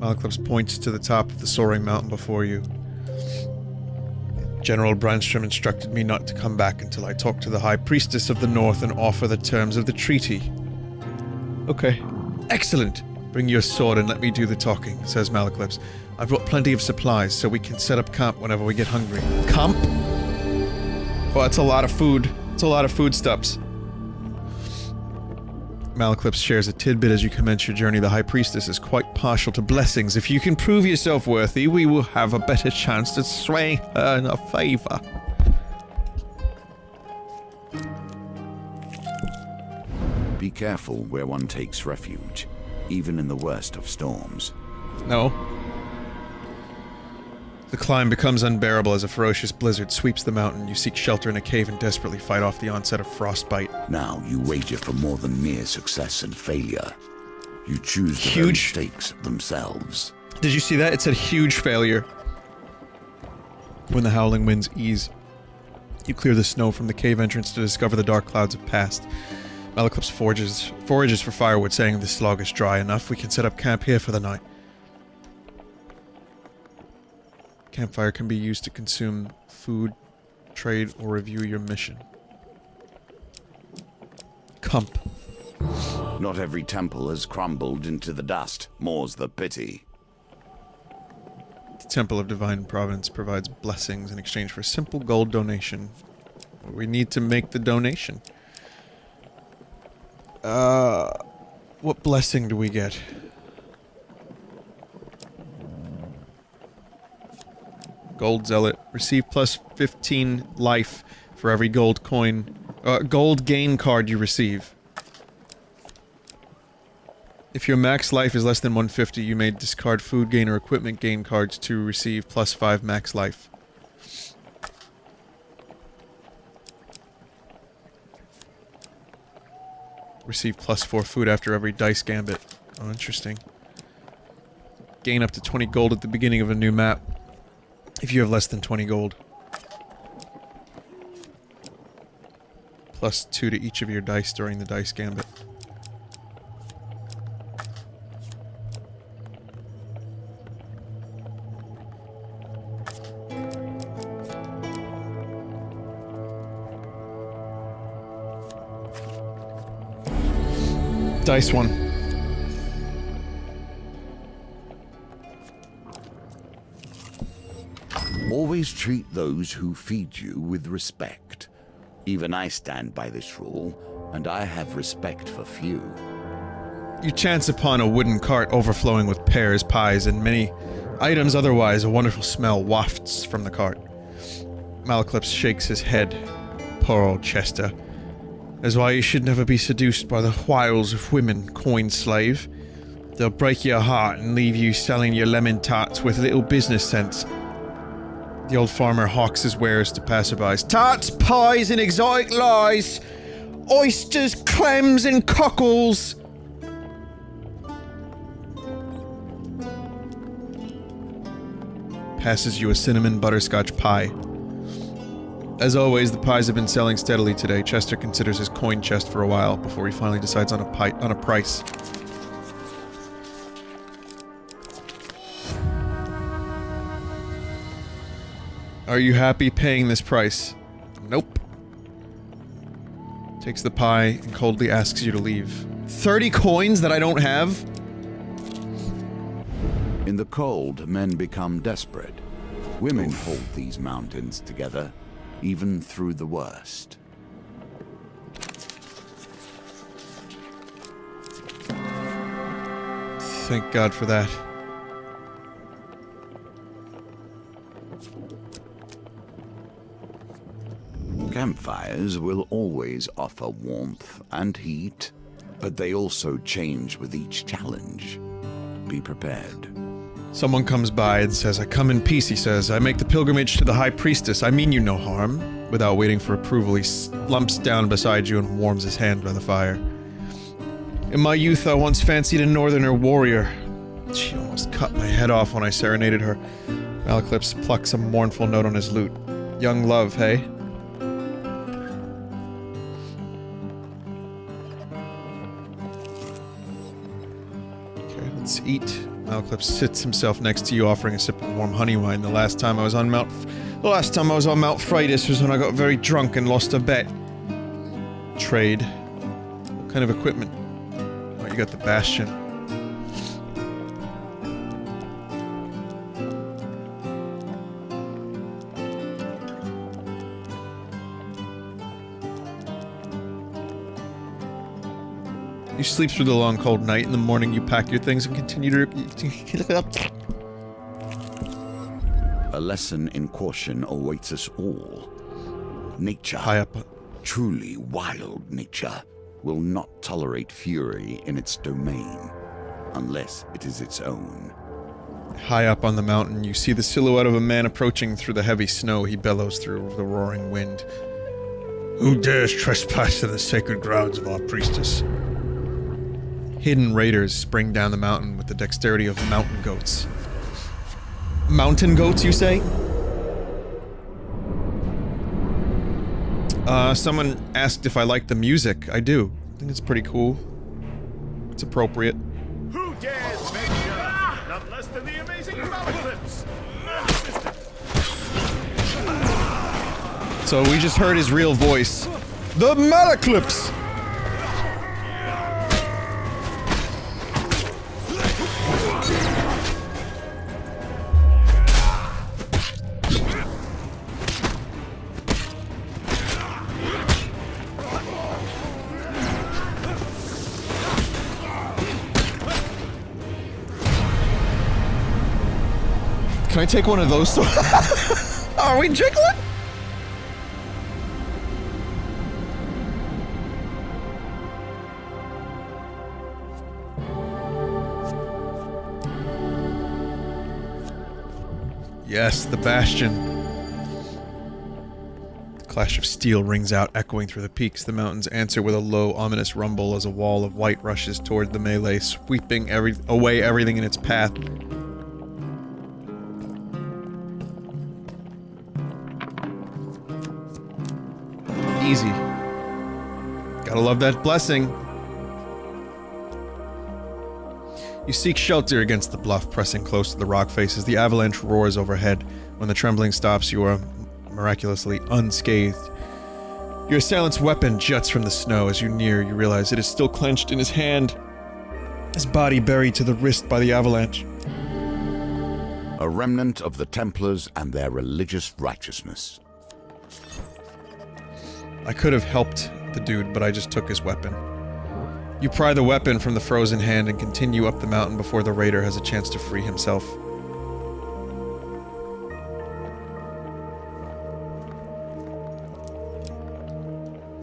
Malaclips points to the top of the soaring mountain before you. General Brandstrom instructed me not to come back until I talk to the High Priestess of the North and offer the terms of the treaty. Okay. Excellent! Bring your sword and let me do the talking, says Malaclips. I've brought plenty of supplies, so we can set up camp whenever we get hungry. Camp? Well, that's a lot of food. It's a lot of foodstuffs. Malaclips shares a tidbit as you commence your journey. The High Priestess is quite partial to blessings. If you can prove yourself worthy, we will have a better chance to sway her in our favor. Be careful where one takes refuge, even in the worst of storms. No. The climb becomes unbearable as a ferocious blizzard sweeps the mountain. You seek shelter in a cave and desperately fight off the onset of frostbite. Now you wager for more than mere success and failure. You choose the very stakes themselves. Did you see that? It said huge failure. When the howling winds ease, you clear the snow from the cave entrance to discover the dark clouds have passed. Malaclips forages for firewood, saying this log is dry enough. We can set up camp here for the night. Campfire can be used to consume food, trade, or review your mission. Comp. Not every temple has crumbled into the dust, more's the pity. The Temple of Divine Providence provides blessings in exchange for a simple gold donation. We need to make the donation. What blessing do we get? Gold Zealot. Receive plus 15 life for every gold coin. Gold gain card you receive. If your max life is less than 150, you may discard food gain or equipment gain cards to receive plus 5 max life. Receive plus 4 food after every dice gambit. Oh, interesting. Gain up to 20 gold at the beginning of a new map. If you have less than 20 gold. Plus 2 to each of your dice during the dice gambit. Dice one. Always treat those who feed you with respect. Even I stand by this rule, and I have respect for few. You chance upon a wooden cart overflowing with pears, pies, and many items otherwise. A wonderful smell wafts from the cart. Malaclips shakes his head. Poor old Chester. That's why you should never be seduced by the wiles of women, coin slave. They'll break your heart and leave you selling your lemon tarts with little business sense. The old farmer hawks his wares to passerbys. Tarts, pies, and exotic lies! Oysters, clams, and cockles! Passes you a cinnamon butterscotch pie. As always, the pies have been selling steadily today. Chester considers his coin chest for a while before he finally decides on a price. Are you happy paying this price? Nope. Takes the pie and coldly asks you to leave. 30 coins that I don't have? In the cold, men become desperate. Women hold these mountains together, even through the worst. Thank God for that. Campfires will always offer warmth and heat, but they also change with each challenge. Be prepared. Someone comes by and says, I come in peace, he says. I make the pilgrimage to the High Priestess. I mean you no harm. Without waiting for approval, he slumps down beside you and warms his hand by the fire. In my youth, I once fancied a northerner warrior. She almost cut my head off when I serenaded her. Malaclips plucks a mournful note on his lute. Young love, hey? Okay, let's eat. Malaclips sits himself next to you, offering a sip of warm honey wine. The last time I was on Mount Freydis was when I got very drunk and lost a bet. Trade. What kind of equipment? Oh, you got the Bastion. You sleep through the long cold night. In the morning you pack your things and continue to... A lesson in caution awaits us all. Nature, High up. truly wild nature, will not tolerate fury in its domain, unless it is its own. High up on the mountain, you see the silhouette of a man approaching through the heavy snow. He bellows through the roaring wind. Who dares trespass in the sacred grounds of our priestess? Hidden raiders spring down the mountain with the dexterity of mountain goats. Mountain goats, you say? Someone asked if I like the music. I do. I think it's pretty cool. It's appropriate. Who dares venture? Not less than the amazing Malaclips. So we just heard his real voice. The Malaclips! Can I take one of those? Are we jiggling? Yes, the Bastion. The clash of steel rings out, echoing through the peaks. The mountains answer with a low, ominous rumble as a wall of white rushes toward the melee, sweeping away everything in its path. Easy. Gotta love that blessing. You seek shelter against the bluff, pressing close to the rock faces. The avalanche roars overhead. When the trembling stops, you are miraculously unscathed. Your assailant's weapon juts from the snow. As you near, you realize it is still clenched in his hand, his body buried to the wrist by the avalanche. A remnant of the Templars and their religious righteousness. I could have helped the dude, but I just took his weapon. You pry the weapon from the frozen hand and continue up the mountain before the raider has a chance to free himself.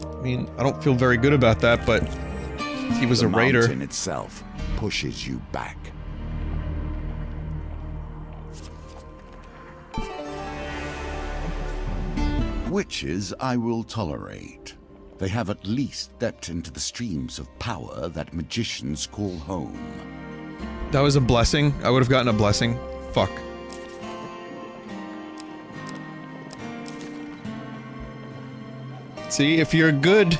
I mean, I don't feel very good about that, but he was a raider. The mountain itself pushes you back. Witches I will tolerate. They have at least stepped into the streams of power that magicians call home. That was a blessing. I would have gotten a blessing. Fuck. See, if you're good,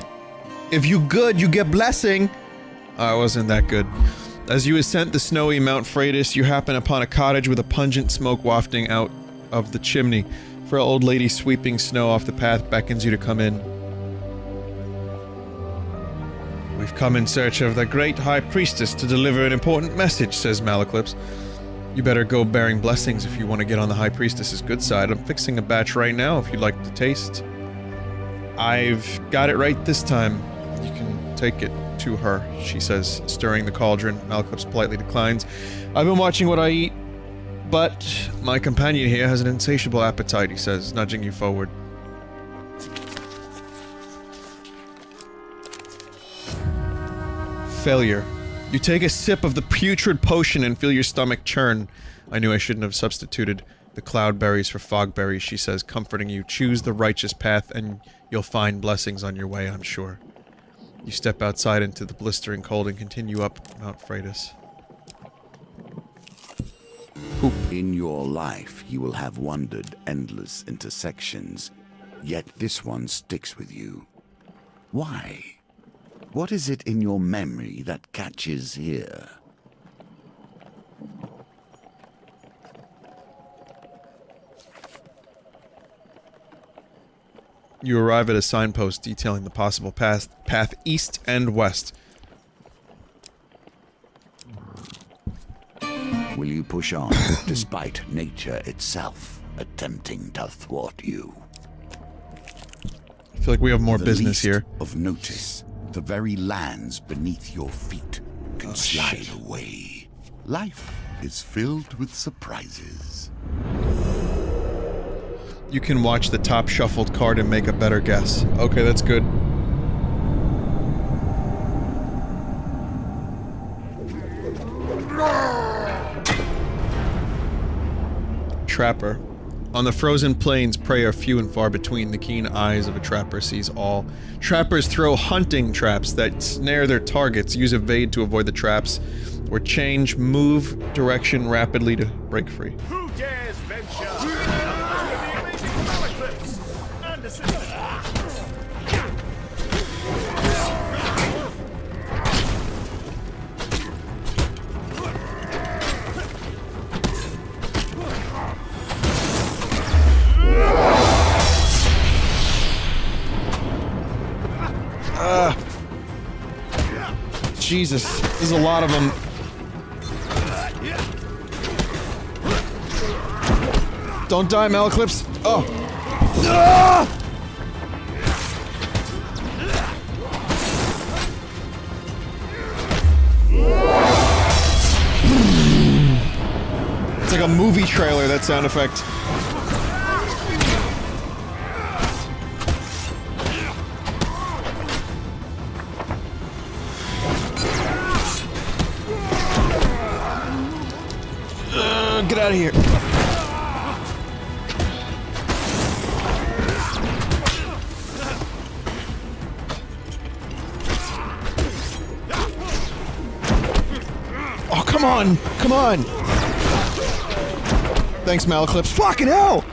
you get blessing. I wasn't that good. As you ascend the snowy Mount Freydis, you happen upon a cottage with a pungent smoke wafting out of the chimney. For an old lady sweeping snow off the path beckons you to come in. We've come in search of the great High Priestess to deliver an important message, says Malaclips. You better go bearing blessings if you want to get on the High Priestess's good side. I'm fixing a batch right now if you'd like to taste. I've got it right this time. You can take it to her, she says, stirring the cauldron. Malaclips politely declines. I've been watching what I eat, but my companion here has an insatiable appetite, he says, nudging you forward. Failure. You take a sip of the putrid potion and feel your stomach churn. I knew I shouldn't have substituted the cloudberries for fogberries, she says, comforting you. Choose the righteous path and you'll find blessings on your way, I'm sure. You step outside into the blistering cold and continue up Mount Freydis. In your life, you will have wandered endless intersections, yet this one sticks with you. Why? What is it in your memory that catches here? You arrive at a signpost detailing the possible path east and west. Will you push on, despite nature itself attempting to thwart you? I feel like we have more The business least here. Of notice, the very lands beneath your feet can slide away. Life is filled with surprises. You can watch the top shuffled card and make a better guess. Okay, that's good. Trapper. On the frozen plains, prey are few and far between. The keen eyes of a trapper sees all. Trappers throw hunting traps that snare their targets, use evade to avoid the traps, or change move direction rapidly to break free. Who dares venture unless the amazing mallet clips and assistance? Jesus, there's a lot of them. Don't die, Malaclips. Oh. Ah! It's like a movie trailer, that sound effect. Get out of here. Oh, come on! Come on! Thanks, Malaclips. Fucking hell!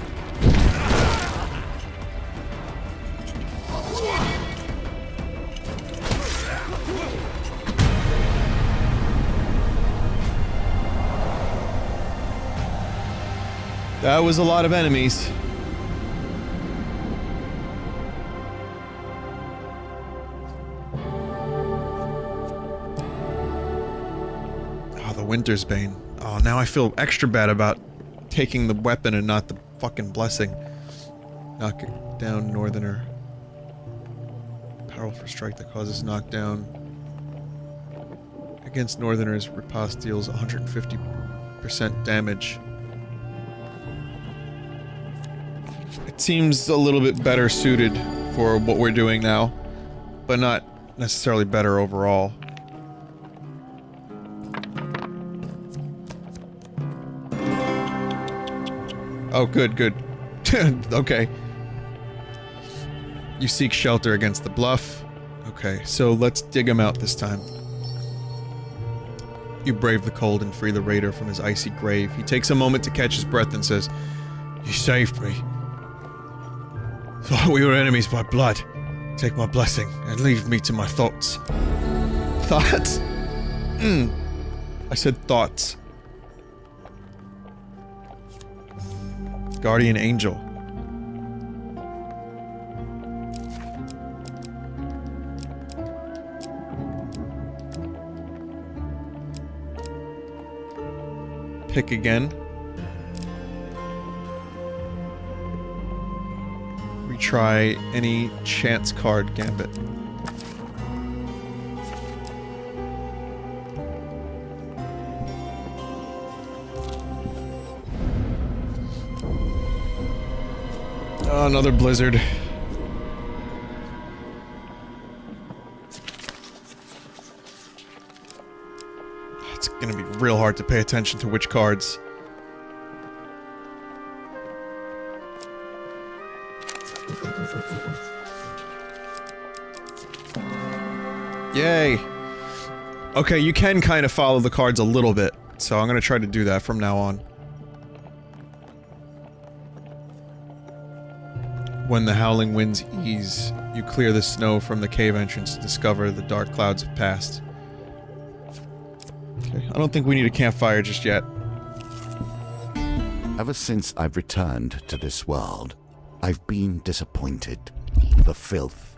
That was a lot of enemies. Oh, the Winter's Bane. Oh, now I feel extra bad about taking the weapon and not the fucking blessing. Knock down Northerner. Powerful strike that causes knockdown. Against Northerners, riposte deals 150% damage. It seems a little bit better suited for what we're doing now, but not necessarily better overall. Oh, good, good. Okay. You seek shelter against the bluff. Okay, so let's dig him out this time. You brave the cold and free the raider from his icy grave. He takes a moment to catch his breath and says, "You saved me. Thought we were enemies by blood. Take my blessing and leave me to my thoughts." Thoughts? I said thoughts. Guardian Angel. Pick again. Retry any chance card gambit. Oh, another blizzard. It's gonna be real hard to pay attention to which cards. Yay! Okay, you can kind of follow the cards a little bit, so I'm gonna try to do that from now on. When the howling winds ease, you clear the snow from the cave entrance to discover the dark clouds have passed. Okay, I don't think we need a campfire just yet. Ever since I've returned to this world, I've been disappointed. The filth,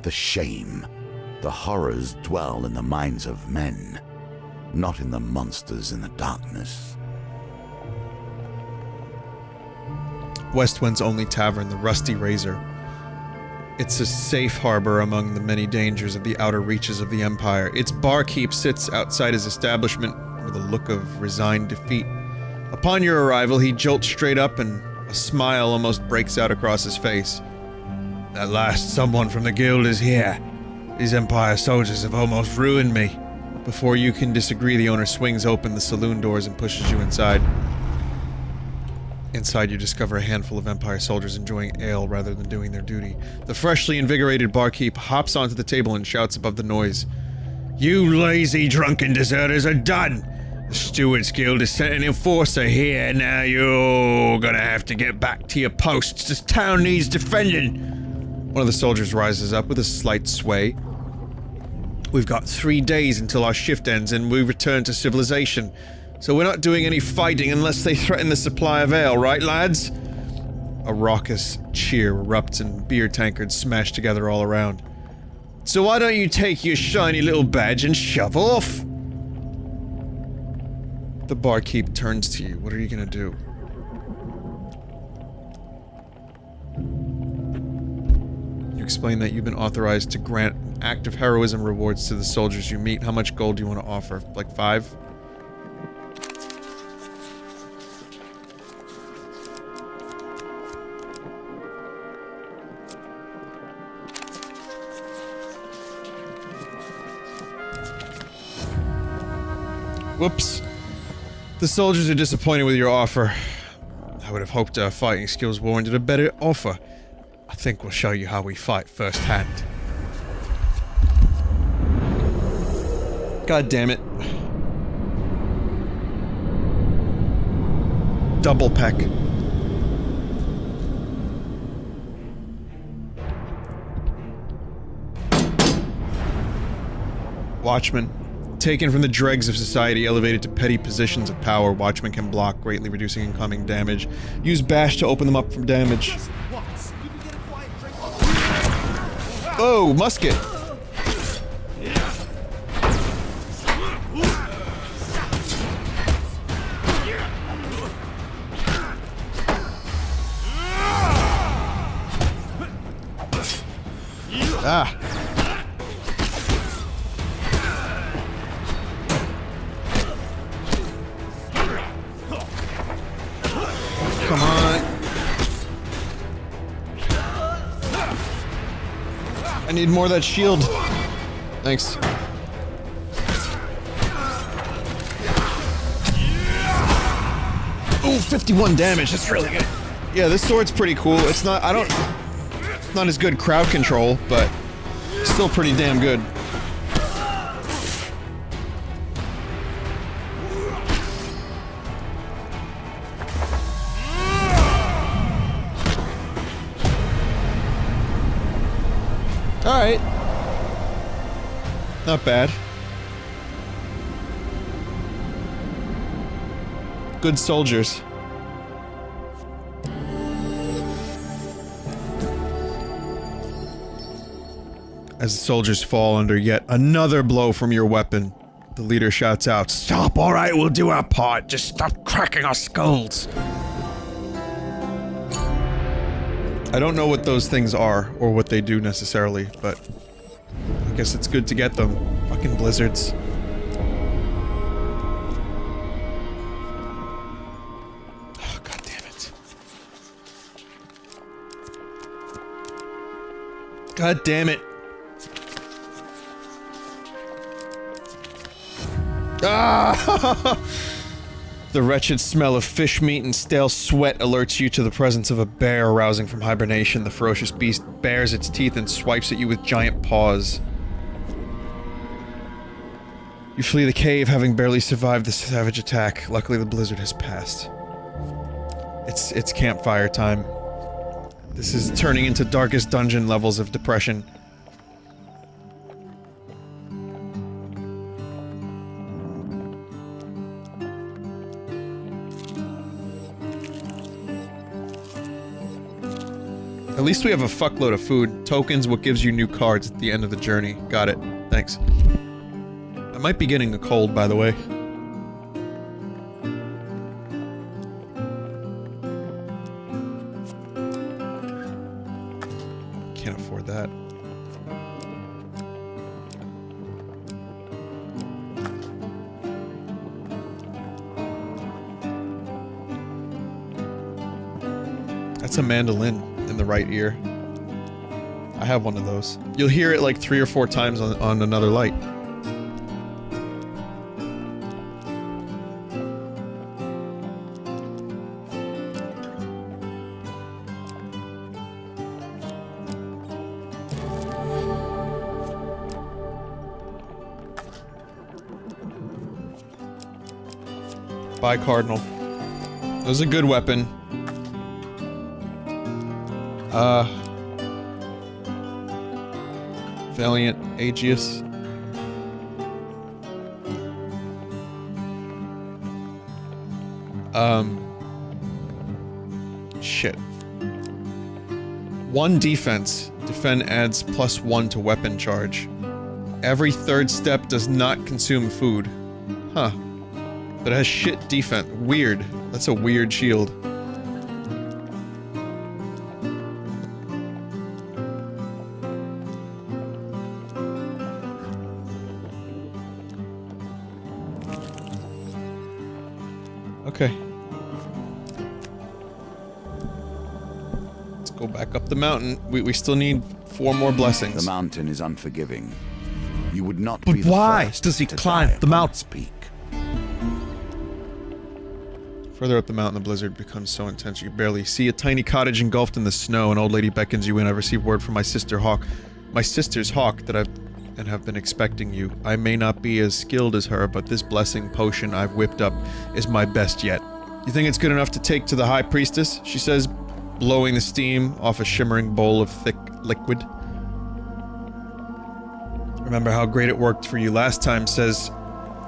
the shame, the horrors dwell in the minds of men, not in the monsters in the darkness. Westwend's only tavern, the Rusty Razor. It's a safe harbor among the many dangers of the outer reaches of the Empire. Its barkeep sits outside his establishment with a look of resigned defeat. Upon your arrival, he jolts straight up and a smile almost breaks out across his face. At last, someone from the guild is here. These Empire soldiers have almost ruined me. Before you can disagree, the owner swings open the saloon doors and pushes you inside. Inside, you discover a handful of Empire soldiers enjoying ale rather than doing their duty. The freshly invigorated barkeep hops onto the table and shouts above the noise. You lazy, drunken deserters are done! The Stewards Guild has sent an enforcer here, now you're gonna have to get back to your posts. This town needs defending! One of the soldiers rises up with a slight sway. We've got 3 days until our shift ends and we return to civilization. So we're not doing any fighting unless they threaten the supply of ale, right lads? A raucous cheer erupts and beer tankards smash together all around. So why don't you take your shiny little badge and shove off? The barkeep turns to you. What are you gonna do? You explain that you've been authorized to grant an act of heroism rewards to the soldiers you meet. How much gold do you want to offer? Like 5? Whoops. The soldiers are disappointed with your offer. I would have hoped our fighting skills warranted a better offer. I think we'll show you how we fight firsthand. God damn it. Double peck. Watchman. Taken from the dregs of society, elevated to petty positions of power, Watchmen can block, greatly reducing incoming damage. Use Bash to open them up from damage. Oh, musket! Ah! Come on. I need more of that shield. Thanks. Ooh, 51 damage. That's really good. Yeah, this sword's pretty cool. It's not, not as good crowd control, but still pretty damn good. Alright. Not bad. Good soldiers. As the soldiers fall under yet another blow from your weapon, the leader shouts out, "Stop, alright, we'll do our part. Just stop cracking our skulls." I don't know what those things are, or what they do necessarily, but I guess it's good to get them. Fucking blizzards. Oh, God damn it. God damn it. Ah! The wretched smell of fish meat and stale sweat alerts you to the presence of a bear arousing from hibernation. The ferocious beast bares its teeth and swipes at you with giant paws. You flee the cave, having barely survived the savage attack. Luckily, the blizzard has passed. It's campfire time. This is turning into darkest dungeon levels of depression. At least we have a fuckload of food. Tokens, what gives you new cards at the end of the journey. Got it. Thanks. I might be getting a cold, by the way. Can't afford that. That's a mandolin in the right ear. I have one of those. You'll hear it like 3 or 4 times on another light. Bye, Cardinal. That was a good weapon. Valiant Aegeus. Shit. 1 defense. Defend adds +1 to weapon charge. Every 3rd step does not consume food. Huh. But it has shit defense. Weird. That's a weird shield. Okay. Let's go back up the mountain. We still need 4 more blessings. The mountain is unforgiving. You would not But be the why first does he to climb die the upon mountain? its peak. Further up the mountain, the blizzard becomes so intense you can barely see a tiny cottage engulfed in the snow. An old lady beckons you in. I've received word from my sister's hawk that have been expecting you. I may not be as skilled as her, but this blessing potion I've whipped up is my best yet. You think it's good enough to take to the High Priestess? She says, blowing the steam off a shimmering bowl of thick liquid. Remember how great it worked for you last time, says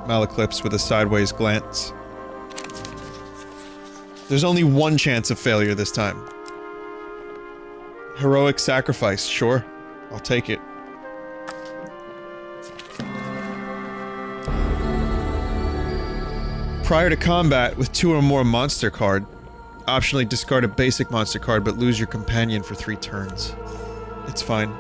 Malaclips with a sideways glance. There's only 1 chance of failure this time. Heroic sacrifice, sure. I'll take it. Prior to combat, with 2 or more monster card, optionally discard a basic monster card but lose your companion for 3 turns. It's fine.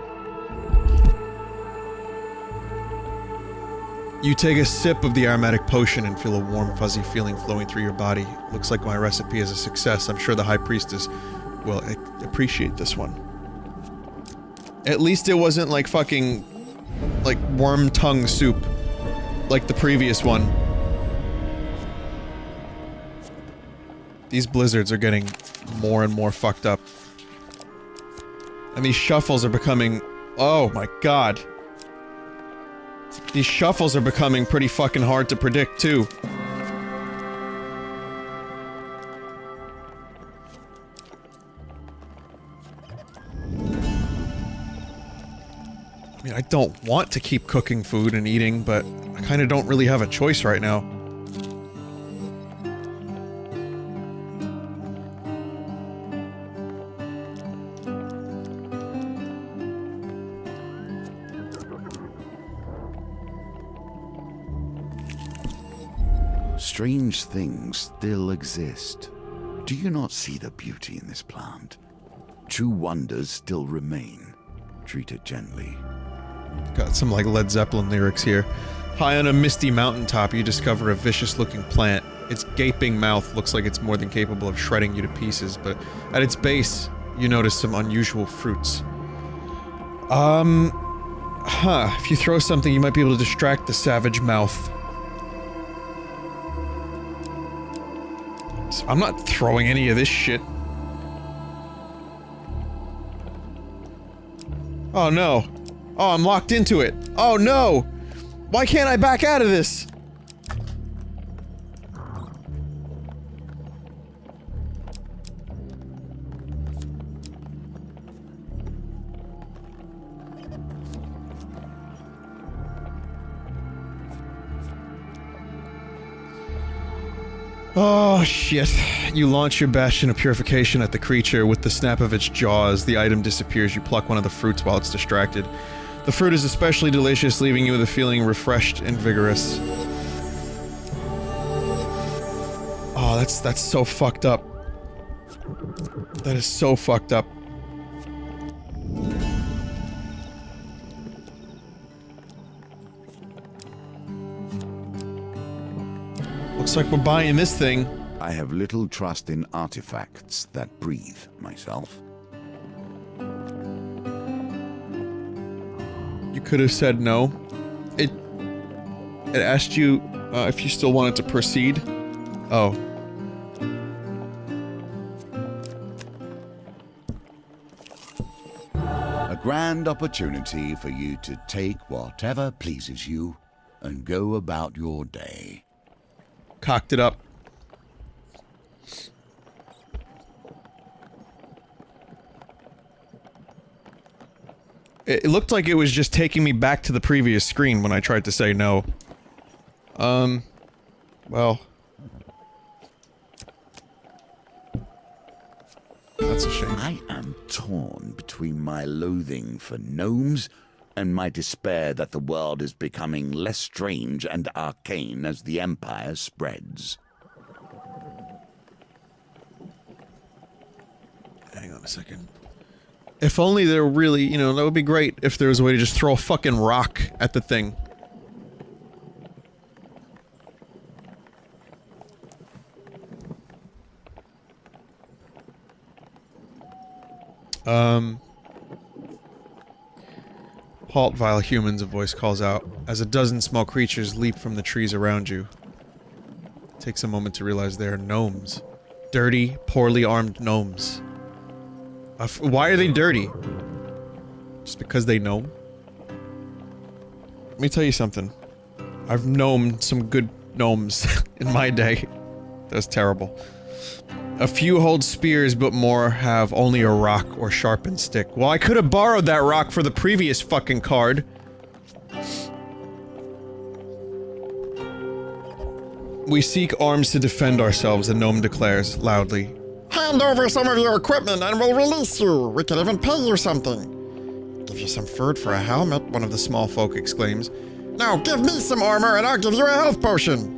You take a sip of the aromatic potion and feel a warm, fuzzy feeling flowing through your body. Looks like my recipe is a success. I'm sure the High Priestess will appreciate this one. At least it wasn't like fucking... like worm tongue soup. Like the previous one. These blizzards are getting more and more fucked up. And these shuffles are becoming... oh my god. These shuffles are becoming pretty fucking hard to predict, too. I mean, I don't want to keep cooking food and eating, but I kinda don't really have a choice right now. Strange things still exist. Do you not see the beauty in this plant? True wonders still remain. Treat it gently. Got some like Led Zeppelin lyrics here. High on a misty mountaintop, you discover a vicious-looking plant. Its gaping mouth looks like it's more than capable of shredding you to pieces, but at its base, you notice some unusual fruits. If you throw something, you might be able to distract the savage mouth. I'm not throwing any of this shit. Oh no. Oh, I'm locked into it. Oh no! Why can't I back out of this? Oh shit. You launch your bastion of purification at the creature. With the snap of its jaws, the item disappears. You pluck one of the fruits while it's distracted. The fruit is especially delicious, leaving you with a feeling refreshed and vigorous. Oh, that's so fucked up. That is so fucked up. Looks like we're buying this thing. I have little trust in artifacts that breathe, myself. You could have said no. It asked you if you still wanted to proceed. Oh. A grand opportunity for you to take whatever pleases you and go about your day. Cocked it up. It looked like it was just taking me back to the previous screen when I tried to say no. Well. That's a shame. I am torn between my loathing for gnomes and my despair that the world is becoming less strange and arcane as the Empire spreads. Hang on a second. If only there really, you know, that would be great if there was a way to just throw a fucking rock at the thing. Halt, vile humans, a voice calls out, as a dozen small creatures leap from the trees around you. It takes a moment to realize they are gnomes. Dirty, poorly armed gnomes. Why are they dirty? Just because they gnome? Let me tell you something. I've gnomed some good gnomes in my day. That's terrible. A few hold spears, but more have only a rock or sharpened stick. Well, I could have borrowed that rock for the previous fucking card. We seek arms to defend ourselves, the gnome declares, loudly. Hand over some of your equipment and we'll release you. We can even pay you something. Give you some food for a helmet, one of the small folk exclaims. Now give me some armor and I'll give you a health potion.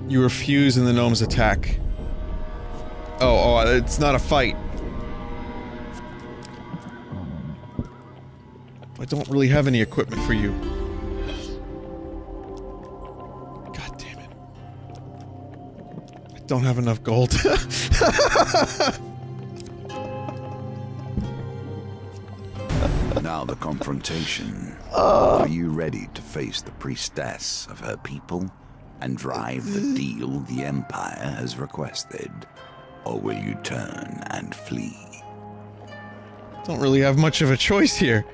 You refuse and the gnomes attack. Oh, it's not a fight. I don't really have any equipment for you. God damn it. I don't have enough gold. Now the confrontation. Are you ready to face the priestess of her people and drive the deal the Empire has requested? Or will you turn and flee? Don't really have much of a choice here.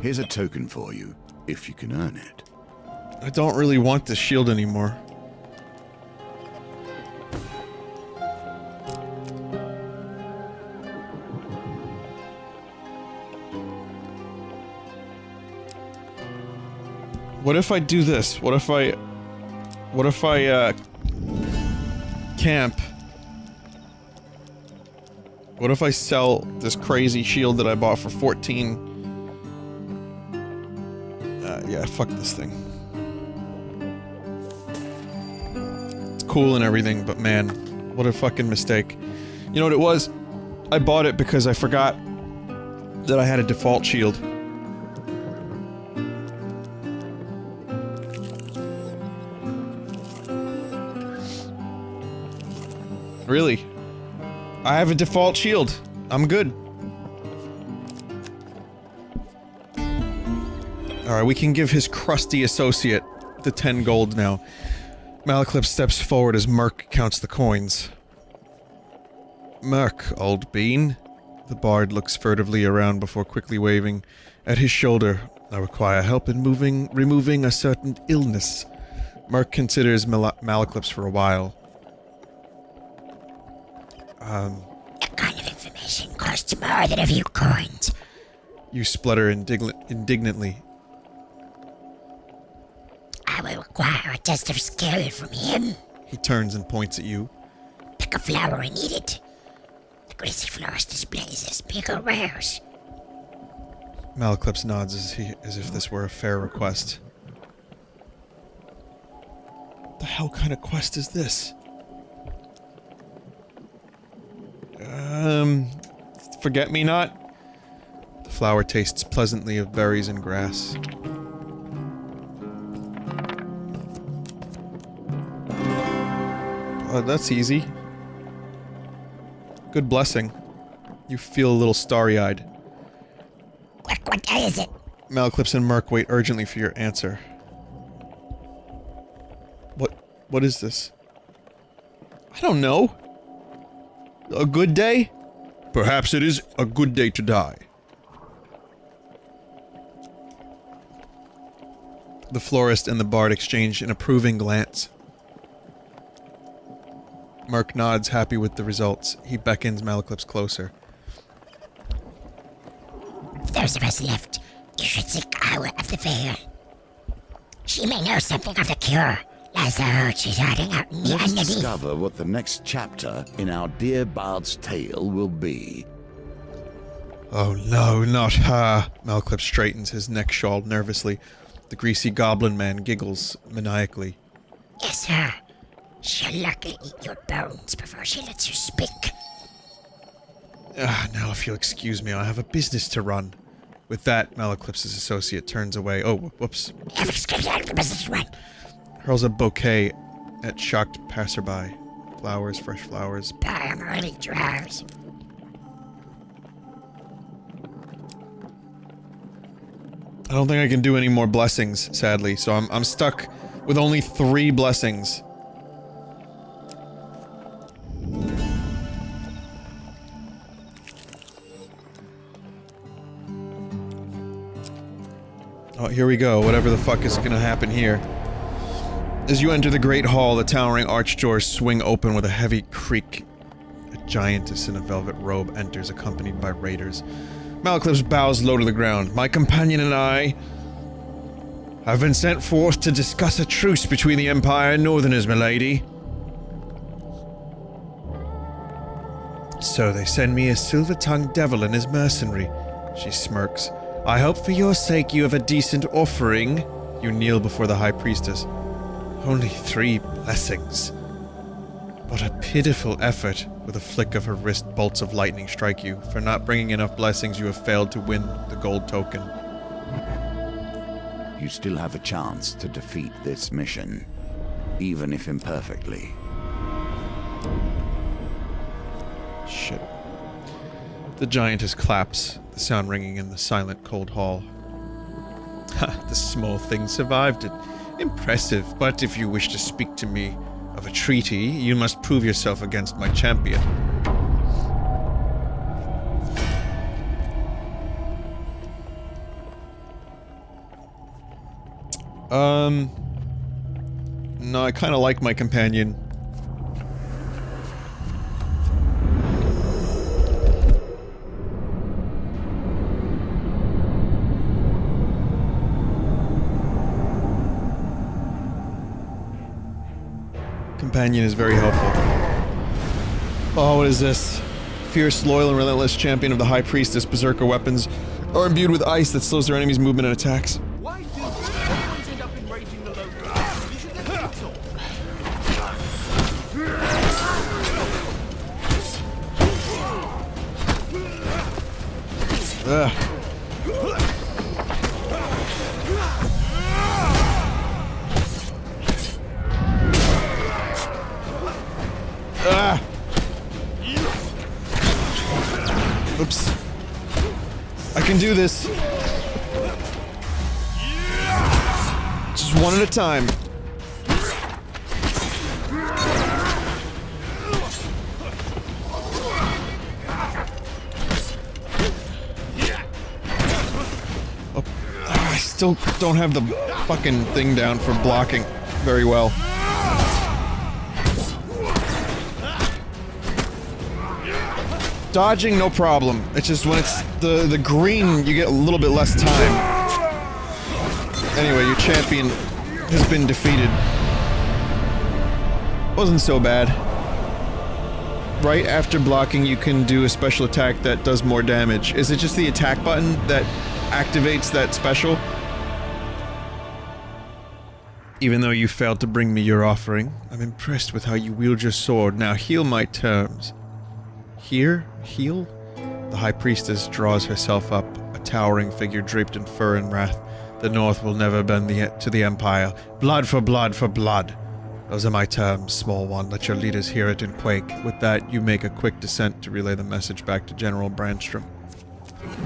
Here's a token for you, if you can earn it. I don't really want this shield anymore. What if I do this? What if I camp? What if I sell this crazy shield that I bought for 14? Yeah, fuck this thing. It's cool and everything, but man, what a fucking mistake. You know what it was? I bought it because I forgot that I had a default shield. really. I have a default shield. I'm good. Alright, we can give his crusty associate the 10 gold now. Malaclip steps forward as Merc counts the coins. Merc, old bean. The bard looks furtively around before quickly waving at his shoulder. I require help in removing a certain illness. Merc considers Malaclips for a while. That kind of information costs more than a few coins. You splutter indignantly. I will require a test of skill from him. He turns and points at you. Pick a flower and eat it. The greasy florist displays as bigger wares. Malaclips nods as if this were a fair request. What the hell kind of quest is this? Forget-me-not? The flower tastes pleasantly of berries and grass. That's easy. Good blessing. You feel a little starry-eyed. Quick, what day is it? Malaclips and Merc wait urgently for your answer. What is this? I don't know. A good day? Perhaps it is a good day to die. The florist and the bard exchange an approving glance. Merc nods, happy with the results. He beckons Malaclips closer. Those of us left, you should seek Awa of the Veil. She may know something of the cure. Lazarus, she's hiding out in the Let's underneath. discover what the next chapter in our dear bard's tale will be. Oh no, not her. Malaclips straightens his neck shawl nervously. The greasy goblin man giggles maniacally. Yes, her. She'll likely eat your bones before she lets you speak. Now if you'll excuse me, I have a business to run. With that, Malaclips' associate turns away. Oh, whoops. Excuse me, the business run. Hurls a bouquet at shocked passerby. Flowers, fresh flowers. I'm really drowsy. I don't think I can do any more blessings, sadly, so I'm stuck with only 3 blessings. Oh, here we go. Whatever the fuck is gonna happen here. As you enter the great hall, the towering arch doors swing open with a heavy creak. A giantess in a velvet robe enters, accompanied by raiders. Malaclips bows low to the ground. My companion and I have been sent forth to discuss a truce between the Empire and Northerners, milady. So they send me a silver-tongued devil and his mercenary. She smirks. I hope for your sake you have a decent offering. You kneel before the High Priestess. Only 3 blessings. What a pitiful effort. With a flick of her wrist, bolts of lightning strike you. For not bringing enough blessings, you have failed to win the gold token. You still have a chance to defeat this mission, even if imperfectly. Shit. The giantess claps, the sound ringing in the silent, cold hall. Ha, the small thing survived it. Impressive, but if you wish to speak to me of a treaty, you must prove yourself against my champion. No, I kinda like my companion. Companion is very helpful. Oh, what is this? Fierce, loyal, and relentless champion of the High Priestess, berserker weapons are imbued with ice that slows their enemies' movement and attacks. Why do always end up enraging the locals? You should get pizza. Ugh. Ah! Oops. I can do this. Just one at a time. Oh, I still don't have the fucking thing down for blocking very well. Dodging, no problem. It's just when it's the green, you get a little bit less time. Anyway, your champion has been defeated. Wasn't so bad. Right after blocking, you can do a special attack that does more damage. Is it just the attack button that activates that special? Even though you failed to bring me your offering, I'm impressed with how you wield your sword. Now heal my terms. Here? Heal? The High Priestess draws herself up, a towering figure draped in fur and wrath. The North will never bend to the Empire. Blood for blood for blood. Those are my terms, small one. Let your leaders hear it and quake. With that, you make a quick descent to relay the message back to General Brandstrom.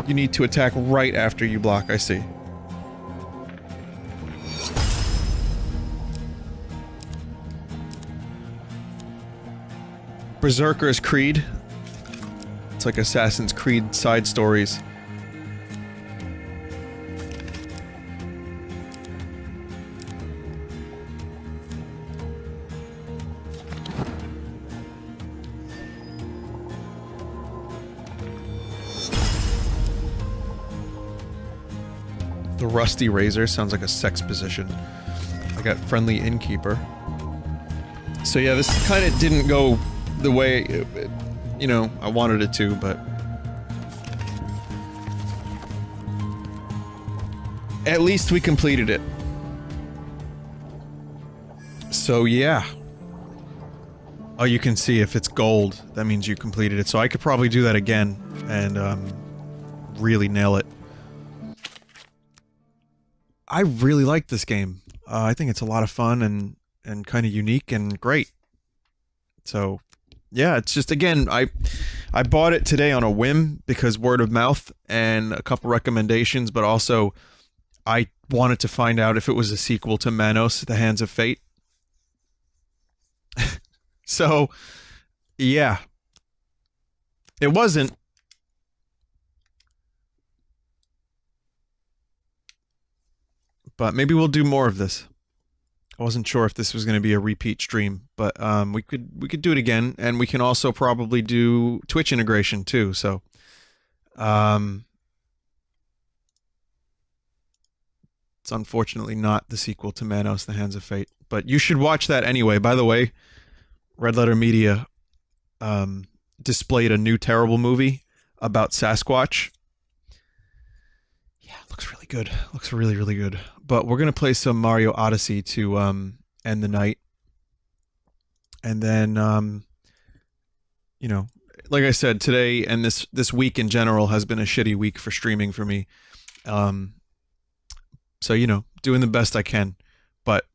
You need to attack right after you block, I see. Berserker's Creed. It's like Assassin's Creed side stories. The Rusty Razor sounds like a sex position. I got Friendly Innkeeper. So yeah, this kind of didn't go the way, you know, I wanted it to, but... at least we completed it. So yeah. Oh, you can see if it's gold, that means you completed it. So I could probably do that again, and, really nail it. I really like this game. I think it's a lot of fun and kind of unique and great. So... yeah, it's just, again, I bought it today on a whim because word of mouth and a couple recommendations, but also I wanted to find out if it was a sequel to Manos, The Hands of Fate. So, yeah. It wasn't. But maybe we'll do more of this. I wasn't sure if this was going to be a repeat stream, but we could do it again, and we can also probably do Twitch integration too. So, it's unfortunately not the sequel to Manos: The Hands of Fate, but you should watch that anyway. By the way, Red Letter Media displayed a new terrible movie about Sasquatch. Yeah, it looks really good. Looks really, really good. But we're gonna play some Mario Odyssey to end the night, and then you know, like I said, today and this week in general has been a shitty week for streaming for me. So you know, doing the best I can. But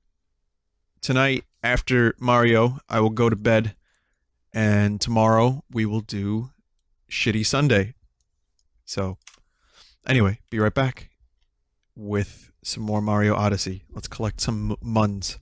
tonight after Mario, I will go to bed, and tomorrow we will do Shitty Sunday. So anyway, be right back with some more Mario Odyssey. Let's collect some muns.